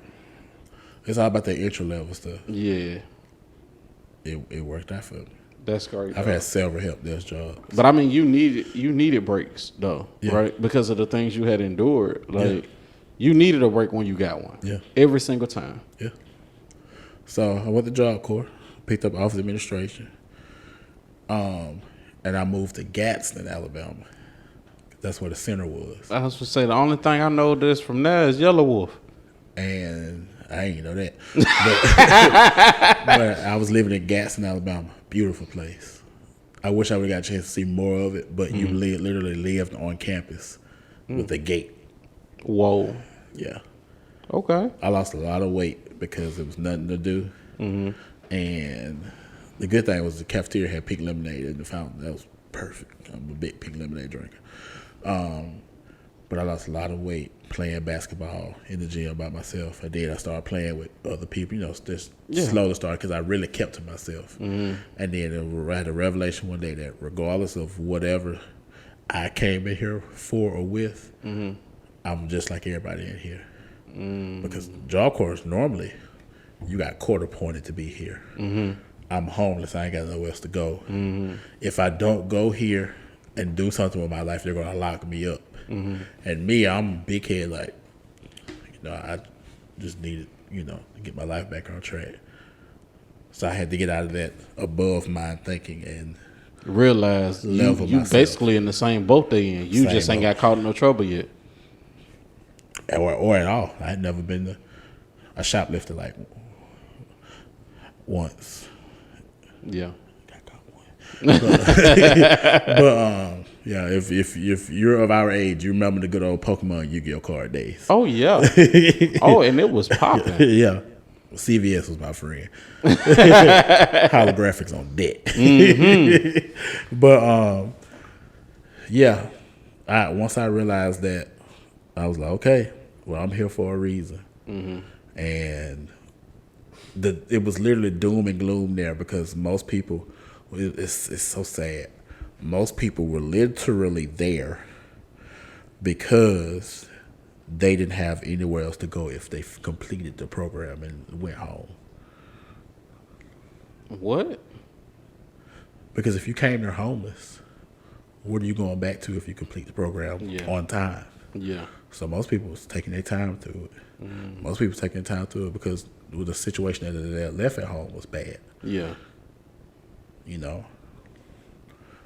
It's all about the entry level stuff. Yeah. It worked out for me. That's great. I've had several help desk jobs. But I mean, you needed breaks though, Yeah. right? Because of the things you had endured. Like you needed a break when you got one. Yeah. Every single time. Yeah. So I went to Job Corps, picked up office administration, and I moved to Gadsden, Alabama. That's where the center was. I was going to say the only thing I know this from there is Yellow Wolf. And I ain't know that. But I was living in Gadsden, Alabama. Beautiful place. I wish I would have got a chance to see more of it, but you literally lived on campus with a gate. Whoa. Yeah. Okay. I lost a lot of weight because there was nothing to do. And the good thing was the cafeteria had pink lemonade in the fountain. That was perfect. I'm a big pink lemonade drinker. But I lost a lot of weight playing basketball in the gym by myself. I started playing with other people, just slowly started because I really kept to myself. And then I had a revelation one day that regardless of whatever I came in here for or with, I'm just like everybody in here. Because Job Corps, normally, you got court appointed to be here. I'm homeless. I ain't got nowhere else to go. If I don't go here and do something with my life, they're going to lock me up. And me, I'm big head, like, I just needed, to get my life back on track. So I had to get out of that above mind thinking and realize you basically in the same boat they in. You just ain't got caught in no trouble yet. Or at all. I had never been a shoplifter like once. Yeah. Got caught once. But if you're of our age, you remember the good old Pokemon Yu-Gi-Oh card days. Oh yeah. Oh, and it was popping. Yeah. CVS was my friend. Holographics on deck. But once I realized that, I was like, okay, well, I'm here for a reason. And it was literally doom and gloom there because most people, it's so sad. Most people were literally there because they didn't have anywhere else to go if they completed the program and went home. What? Because if you came there homeless, what are you going back to if you complete the program on time? Yeah. So most people was taking their time through it. Most people taking their time through it because the situation that they left at home was bad. Yeah.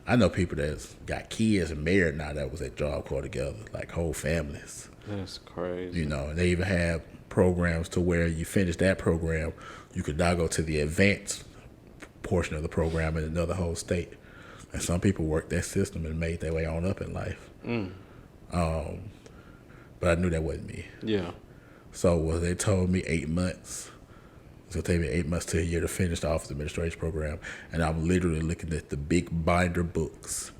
I know people that's got kids and married now that was at Job Corps together, like whole families. That's crazy. And they even have programs to where you finish that program, you could now go to the advanced portion of the program in another whole state. And some people worked that system and made their way on up in life. But I knew that wasn't me. Yeah. So they told me 8 months. It's going to take me 8 months to a year to finish the office administration program. And I'm literally looking at the big binder books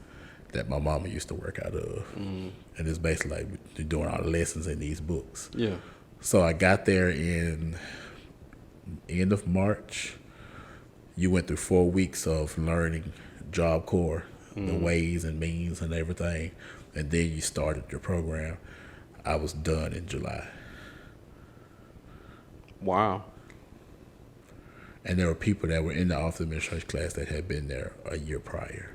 that my mama used to work out of. And it's basically like they're doing all the lessons in these books. Yeah. So I got there in end of March. You went through 4 weeks of learning Job Corps, the ways and means and everything. And then you started your program. I was done in July. Wow. And there were people that were in the office administration class that had been there a year prior.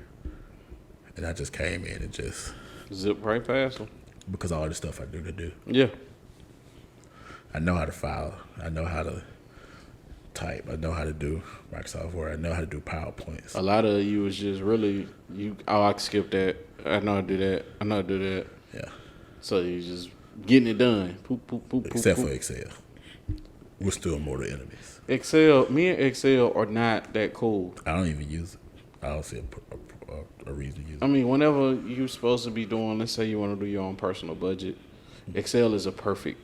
And I just came in and just zip right past them. Because of all the stuff I do. Yeah. I know how to file. I know how to type. I know how to do Microsoft Word. I know how to do PowerPoints. A lot of you was just really, I can skip that. I know how to do that. I know how to do that. Yeah. So you just getting it done. Poop, poop, poop, Except poop, for Excel. We're still mortal enemies. Me and Excel are not that cool. I don't even use it. I don't see a reason to use it. I mean, whenever you're supposed to be doing, let's say you want to do your own personal budget, Excel is a perfect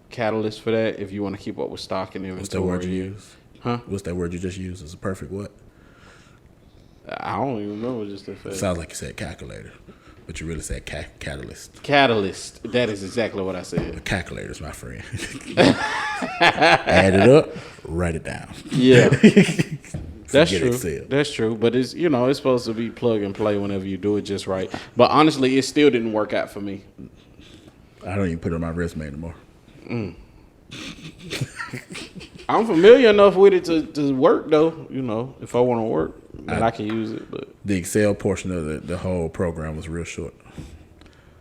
catalyst for that if you want to keep up with stock and inventory. What's that word you use? Huh? What's that word you just used? It's a perfect what? I don't even remember just the fact. Sounds like you said calculator, but you really said catalyst. Catalyst. That is exactly what I said. A calculator's my friend. Add it up, write it down. Yeah. That's Forget true. Excel. That's true. But it's it's supposed to be plug and play whenever you do it just right. But honestly, it still didn't work out for me. I don't even put it on my resume anymore. I'm familiar enough with it to work though. If I want to work. I can use it, but the Excel portion of the whole program was real short,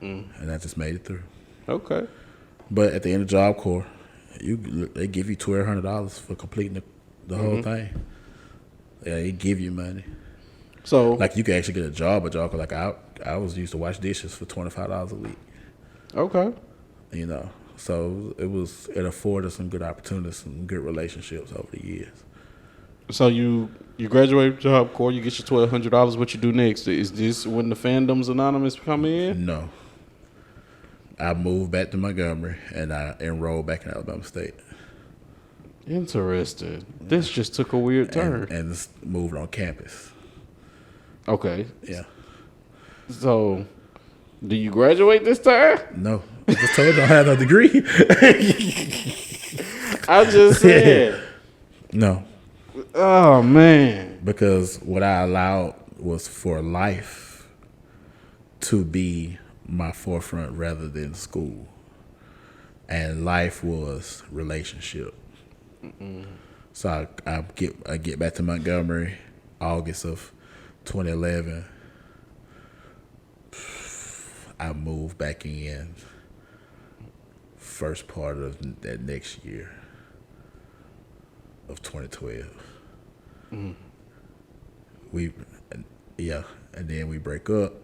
and I just made it through. okay. But at the end of Job Corps, they give you $1,200 for completing the whole thing. Yeah, they give you money. So Like you can actually get a job at Job Corps. Like I was used to wash dishes for $25 a week. okay. You know, so it afforded some good opportunities, some good relationships over the years. So you graduate Job Corps, you get your $1,200. What you do next? Is this when the Fandoms Anonymous come in? No. I moved back to Montgomery and I enrolled back in Alabama State. Interesting. This just took a weird turn. And just moved on campus. Okay. Yeah. So, do you graduate this time? No. I just told you I had no degree. I just said. No. Oh, man. Because what I allowed was for life to be my forefront rather than school. And life was relationship. So I get back to Montgomery August of 2011. I moved back in first part of that next year of 2012. And then we break up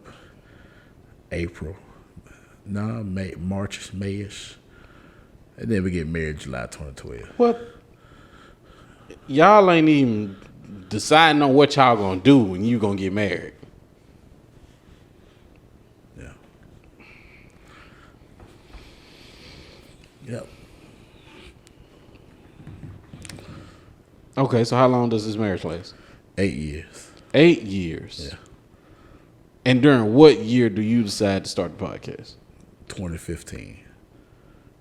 March, Mayish, and then we get married July 2012. What? Y'all ain't even deciding on what y'all gonna do when you gonna get married. Yeah. Yep. Okay, so how long does this marriage last? 8 years. 8 years. Yeah. And during what year do you decide to start the podcast? 2015.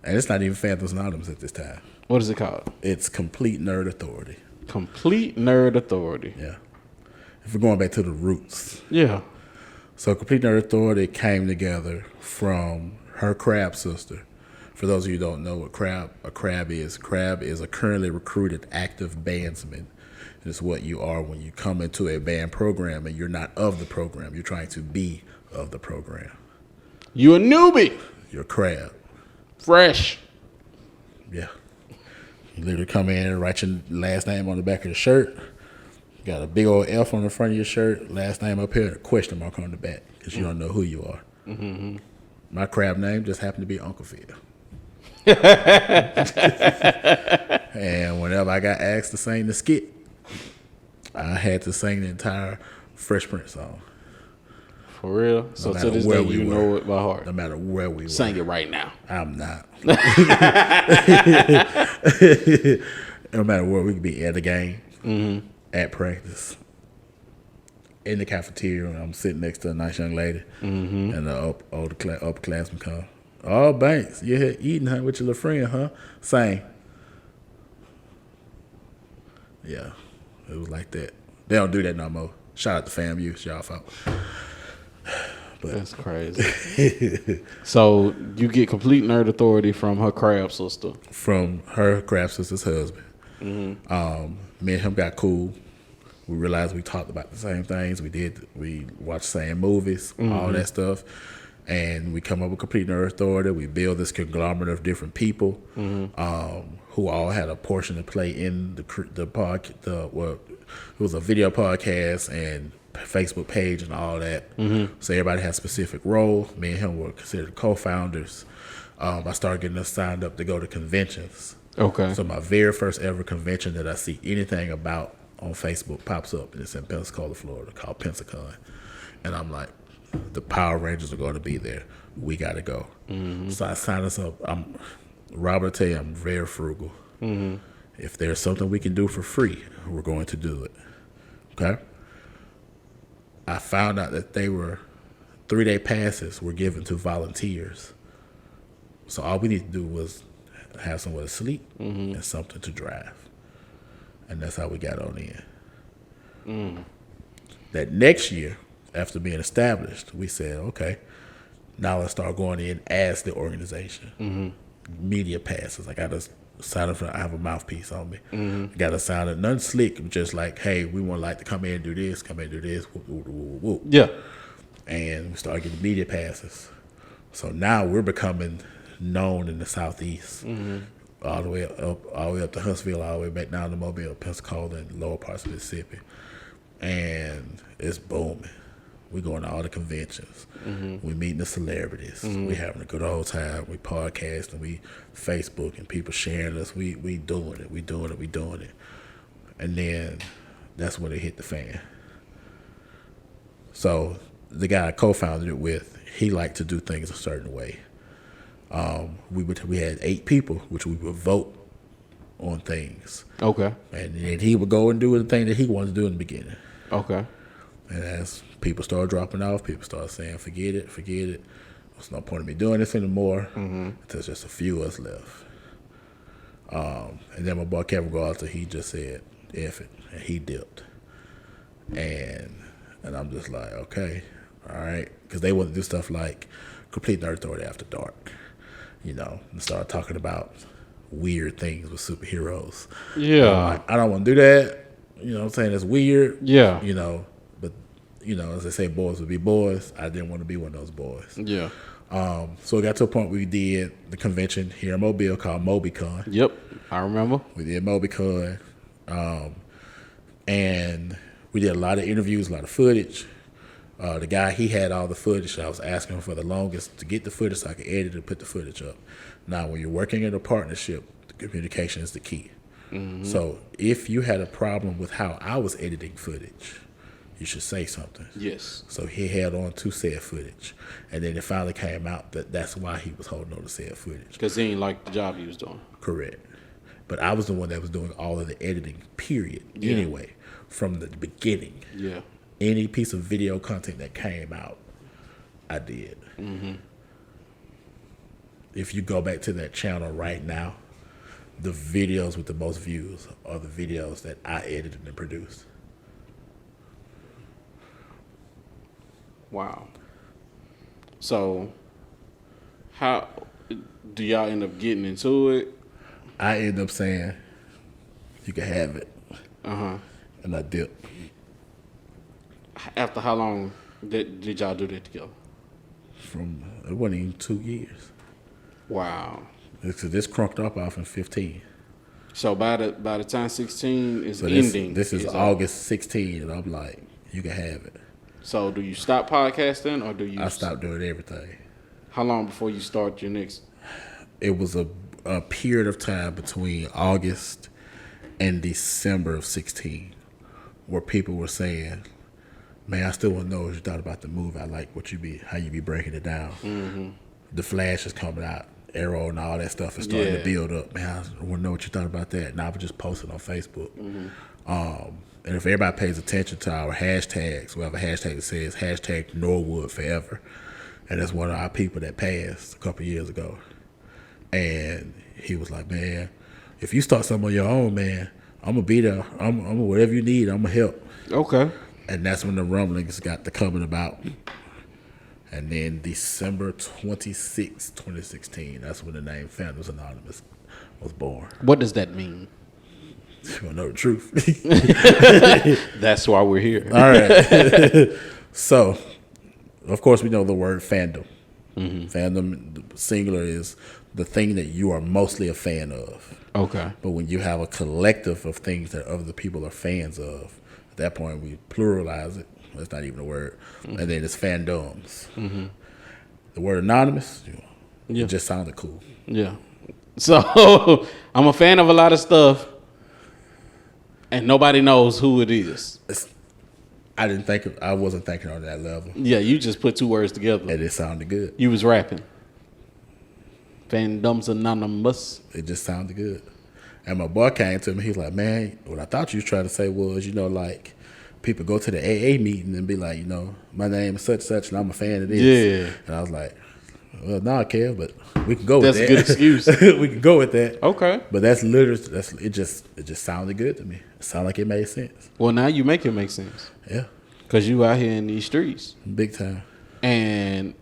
And it's not even Fandoms Anonymous at this time. What is it called? It's Complete Nerd Authority. Complete Nerd Authority. Yeah. If we're going back to the roots. Yeah. So Complete Nerd Authority came together from her crab sister. For those of you who don't know what a crab is a currently recruited active bandsman. It's what you are when you come into a band program and you're not of the program. You're trying to be of the program. You a newbie. You're a crab. Fresh. Yeah. You literally come in and write your last name on the back of the shirt. You got a big old F on the front of your shirt, last name up here, and a question mark on the back because you don't know who you are. Mm-hmm. My crab name just happened to be Uncle Phil. And whenever I got asked to sing the skit, I had to sing the entire Fresh Prince song. For real? So to this day, you know it by heart. No matter where we were. Sing it right now. I'm not. No matter where we could be at the game, at practice, in the cafeteria, when I'm sitting next to a nice young lady, and the upperclassman come. Oh, Banks, you here eating with your little friend, huh? Sing. Yeah, it was like that. They don't do that no more. Shout out to FAMU, it's y'all fault. But that's crazy. So you get Complete Nerd Authority from her crab sister. From her crab sister's husband. Me and him got cool. We realized we talked about the same things. We watched the same movies, all that stuff. And we come up with Complete Nerd Authority. We build this conglomerate of different people who all had a portion to play in the podcast. It was a video podcast and Facebook page and all that. So everybody has a specific role. Me and him were considered co-founders. I started getting us signed up to go to conventions. Okay. So my very first ever convention that I see anything about on Facebook pops up, and it's in Pensacola, Florida, called Pensacon. And I'm like, the Power Rangers are going to be there. We got to go. So I signed us up. Robert will tell you, I'm very frugal. If there's something we can do for free, we're going to do it. Okay? I found out that 3-day passes were given to volunteers. So all we need to do was have somewhere to sleep and something to drive. And that's how we got on in. That next year, after being established, we said, okay, now let's start going in as the organization. Media passes. I got us I have a mouthpiece on me. Got a sign of nothing slick, just like, hey, we want to come in and do this, whoop, whoop, whoop, whoop. Yeah. And we started getting media passes. So now we're becoming known in the Southeast, all the way up to Huntsville, all the way back down to Mobile, Pensacola, and lower parts of Mississippi. And it's booming. We going to all the conventions. We meeting the celebrities. We having a good old time. We podcasting. We Facebook and people sharing us. We doing it. And then that's when it hit the fan. So the guy I co-founded it with, he liked to do things a certain way. We had 8 people, which we would vote on things. Okay. And then he would go and do the thing that he wanted to do in the beginning. Okay. And as people started dropping off, people started saying, forget it. There's no point in me doing this anymore. There's just a few of us left. And then my boy Kevin Galter, he just said, F it. And he dipped. And I'm just like, okay, all right. Because they want to do stuff like Complete Nerd Authority After Dark, and start talking about weird things with superheroes. Yeah. I don't want to do that. You know what I'm saying? It's weird. Yeah. But, as they say, boys would be boys. I didn't want to be one of those boys. Yeah. So it got to a point where we did the convention here in Mobile called MobiCon. Yep. I remember. We did MobiCon. And we did a lot of interviews, a lot of footage. The guy, he had all the footage. I was asking him for the longest to get the footage so I could edit and put the footage up. Now, when you're working in a partnership, the communication is the key. So if you had a problem with how I was editing footage, you should say something. Yes. So he held on to said footage. And then it finally came out that that's why he was holding on to said footage. Because he ain't like the job he was doing. Correct. But I was the one that was doing all of the editing, period, anyway, from the beginning. Yeah. Any piece of video content that came out, I did. If you go back to that channel right now, the videos with the most views are the videos that I edited and produced. Wow. So, how do y'all end up getting into it? I end up saying, you can have it. And I dipped. After how long did y'all do that together? It wasn't even 2 years. Wow. This crunked up off in 15. So by the time 16 is So ending. this is August 16, and I'm like, you can have it. So do you stop podcasting or do you? I stopped doing everything. How long before you start your next? It was a period of time between August and December of 16 where people were saying, man, I still want to know what you thought about the movie. I like how you be breaking it down. The Flash is coming out. Arrow and all that stuff is starting to build up. Man, I want to know what you thought about that. Now I was just posting on Facebook. And if everybody pays attention to our hashtags, we have a hashtag that says hashtag Norwood Forever. And that's one of our people that passed a couple years ago. And he was like, man, if you start something on your own, man, I'm going to be there. I'm whatever you need, I'm going to help. Okay. And that's when the rumblings got to coming about. And then December 26, 2016, that's when the name Fandoms Anonymous was born. What does that mean? You want to know the truth? That's why we're here. All right. So, of course, we know the word fandom. Fandom, singular, is the thing that you are mostly a fan of. Okay. But when you have a collective of things that other people are fans of, at that point we pluralize it. That's not even a word. And then it's fandoms. The word anonymous, it just sounded cool. Yeah. So I'm a fan of a lot of stuff, and nobody knows who it is. I wasn't thinking on that level. Yeah, you just put 2 words together. And it sounded good. You was rapping. Fandoms Anonymous. It just sounded good. And my boy came to me, he's like, man, what I thought you was trying to say was, like, people go to the AA meeting and be like, my name is such and I'm a fan of this. Yeah. And I was like, well, no, I care, but we can go with that. That's a good excuse. We can go with that. Okay. But that's literally, it just sounded good to me. It sounded like it made sense. Well, now you make it make sense. Yeah. Because you out here in these streets. Big time. And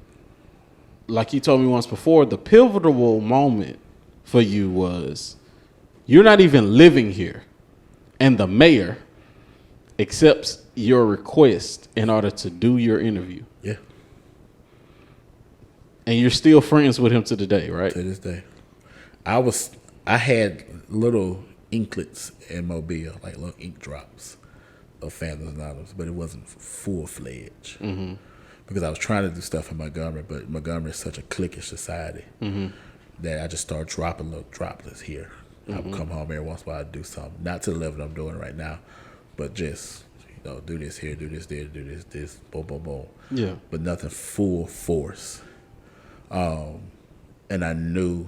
like you told me once before, the pivotal moment for you was You're not even living here, and the mayor accepts your request in order to do your interview. Yeah. And you're still friends with him to the day, right? To this day. I had little inklets in Mobile, like little ink drops of Fandoms Anonymous, but it wasn't full-fledged. Because I was trying to do stuff in Montgomery, but Montgomery is such a cliquish society that I just started dropping little droplets here. I would come home every once in a while and do something. Not to the level I'm doing right now, but just, do this here, do this there, do this, boom, boom, boom. Yeah. But nothing full force. And I knew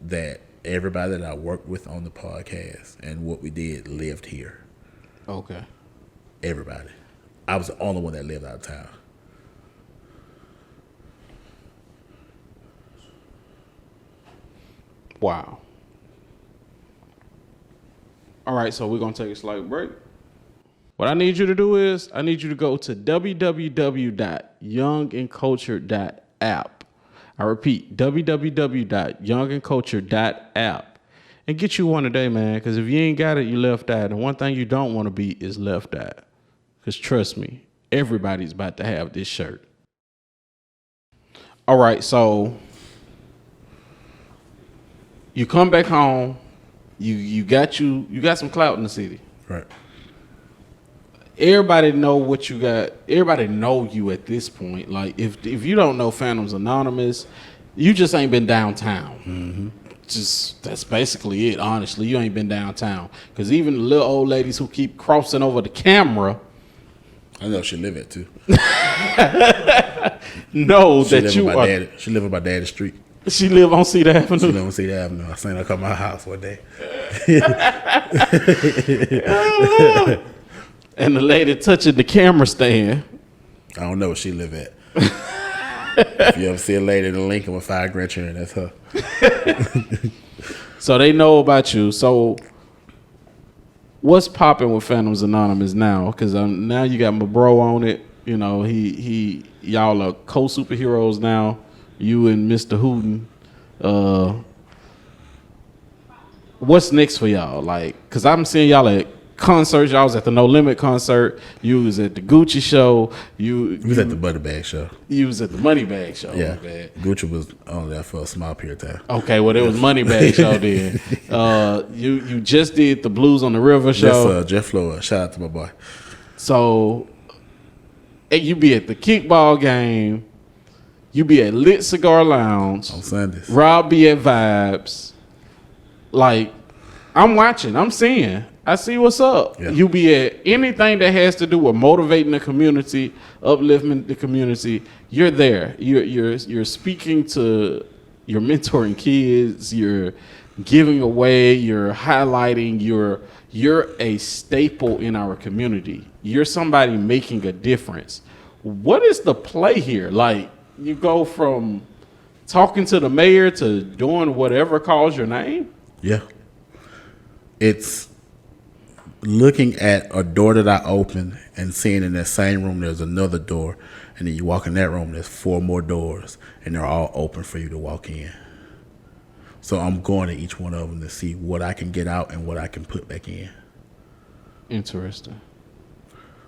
that everybody that I worked with on the podcast and what we did lived here. Okay. Everybody. I was the only one that lived out of town. Wow. All right, so we're going to take a slight break. What I need you to do is I need you to go to www.young&cultured.app. I repeat, www.young&cultured.app. And get you one today, man, because if you ain't got it, you left out. And one thing you don't want to be is left out. Because trust me, everybody's about to have this shirt. All right, so you come back home. You got some clout in the city. Right. Everybody know what you got. Everybody know you at this point. Like if you don't know Fandoms Anonymous, you just ain't been downtown. Just that's basically it. Honestly, you ain't been downtown because even the little old ladies who keep crossing over the camera. I know she live at too. Know that you are. She live on my daddy's street. She live on Cedar Avenue. She live on Cedar Avenue. I seen her come to my house one day. And the lady touching the camera stand. I don't know where she live at. If you ever see a lady in Lincoln with 5 grandchildren, that's her. So they know about you. So what's popping with Fandoms Anonymous now? Because now you got my bro on it. Y'all are co-superheroes now. You and Mr. Hooten. What's next for y'all? Like, because I'm seeing y'all at concerts. Y'all was at the No Limit concert. You was at the Gucci show. You was at the Money Bag show. You was at the Money Bag show. Yeah. Gucci was on there for a small period of time. Okay, well, it was Money Bag show then. You just did the Blues on the River show. Jeff Floyd. Shout out to my boy. So, you be at the kickball game. You be at Lit Cigar Lounge. On Sundays. Rob be at Vibes. Like, I'm watching. I'm seeing. I see what's up. Yeah. You be at anything that has to do with motivating the community, uplifting the community. You're there. You're speaking to, you're mentoring kids. You're giving away. You're highlighting. You're a staple in our community. You're somebody making a difference. What is the play here? Like, you go from talking to the mayor to doing whatever calls your name? Yeah. It's looking at a door that I open and seeing in that same room there's another door, and then you walk in that room, there's 4 more doors, and they're all open for you to walk in. So I'm going to each one of them to see what I can get out and what I can put back in. Interesting.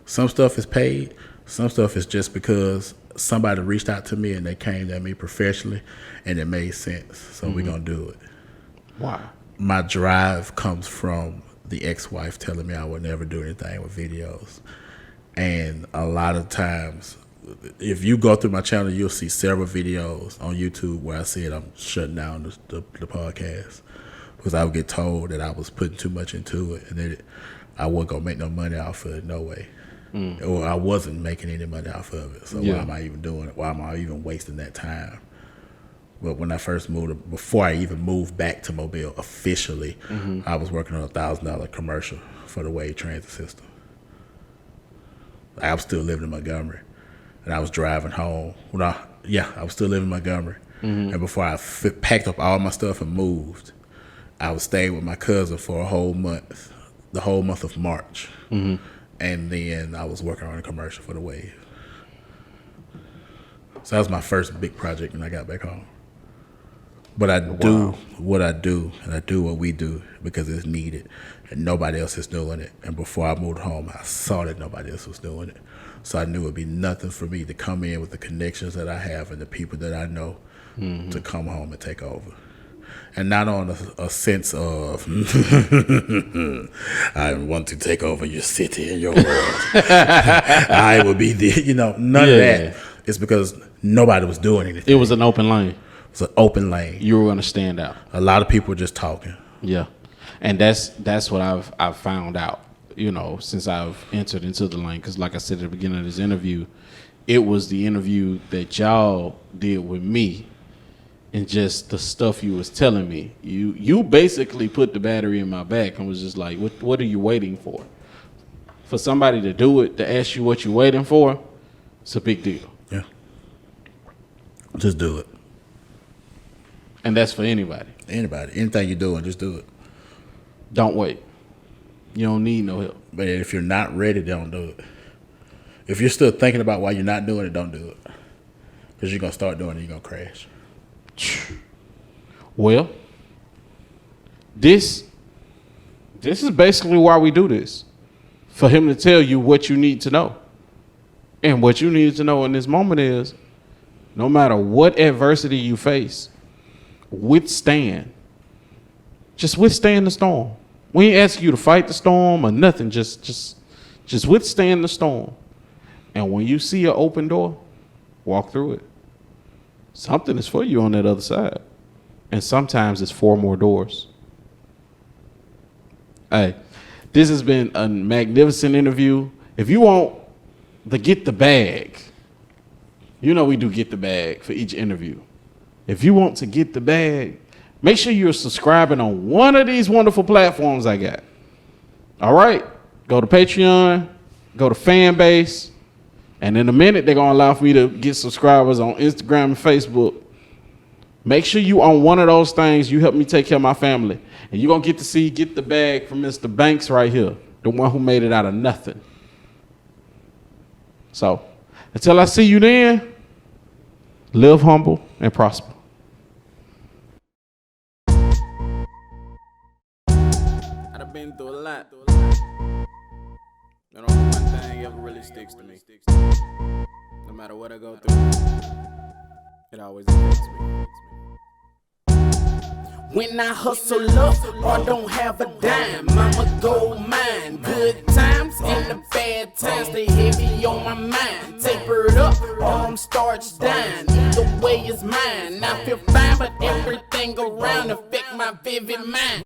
Some stuff is paid. Some stuff is just because somebody reached out to me and they came at me professionally and it made sense. So we're going to do it. Wow. My drive comes from the ex-wife telling me I would never do anything with videos. And a lot of times, if you go through my channel, you'll see several videos on YouTube where I said I'm shutting down the podcast because I would get told that I was putting too much into it and that I wasn't going to make no money off of it, no way. Or I wasn't making any money off of it. So why am I even doing it? Why am I even wasting that time? But when I first moved, before I even moved back to Mobile officially, I was working on a $1,000 commercial for the Wade transit system. I was still living in Montgomery, and I was driving home. I was still living in Montgomery. And before I packed up all my stuff and moved, I was staying with my cousin for a whole month, the whole month of March. And then I was working on a commercial for the Wave. So that was my first big project when I got back home. But I do what I do, and I do what we do because it's needed, and nobody else is doing it. And before I moved home, I saw that nobody else was doing it. So I knew it would be nothing for me to come in with the connections that I have and the people that I know to come home and take over. And not on a sense of, I want to take over your city and your world. I will be the, none of that. It's because nobody was doing anything. It was an open lane. It's an open lane. You were going to stand out. A lot of people were just talking. Yeah. And that's what I've found out, since I've entered into the lane. Because like I said at the beginning of this interview, it was the interview that y'all did with me and just the stuff you was telling me. You basically put the battery in my back and was just like, what are you waiting for? For somebody to do it, to ask you what you're waiting for, it's a big deal. Yeah. Just do it. And that's for anybody. Anybody. Anything you're doing, just do it. Don't wait. You don't need no help. But if you're not ready, don't do it. If you're still thinking about why you're not doing it, don't do it. Because you're going to start doing it, you're going to crash. Well, this is basically why we do this. For him to tell you what you need to know. And what you need to know in this moment is, no matter what adversity you face, withstand. Just withstand the storm. We ain't asking you to fight the storm or nothing. Just withstand the storm. And when you see an open door, walk through it. Something is for you on that other side. And sometimes it's 4 more doors. Hey, this has been a magnificent interview. If you want the get the bag, we do get the bag for each interview. If you want to get the bag, make sure you're subscribing on one of these wonderful platforms I got. All right? Go to Patreon, go to Fanbase, and in a minute, they're going to allow for me to get subscribers on Instagram and Facebook. Make sure you on one of those things. You help me take care of my family. And you're going to get the bag from Mr. Banks right here, the one who made it out of nothing. So, until I see you then, live humble and prosper. I've been through a lot. But only one thing ever really sticks to me. No matter what I go through, it always affects me. When I hustle up or don't have a dime, I'ma go mine. Good times and the bad times, they heavy on my mind. Tapered up or I'm starched down. Either way is mine. I feel fine, but everything around affect my vivid mind.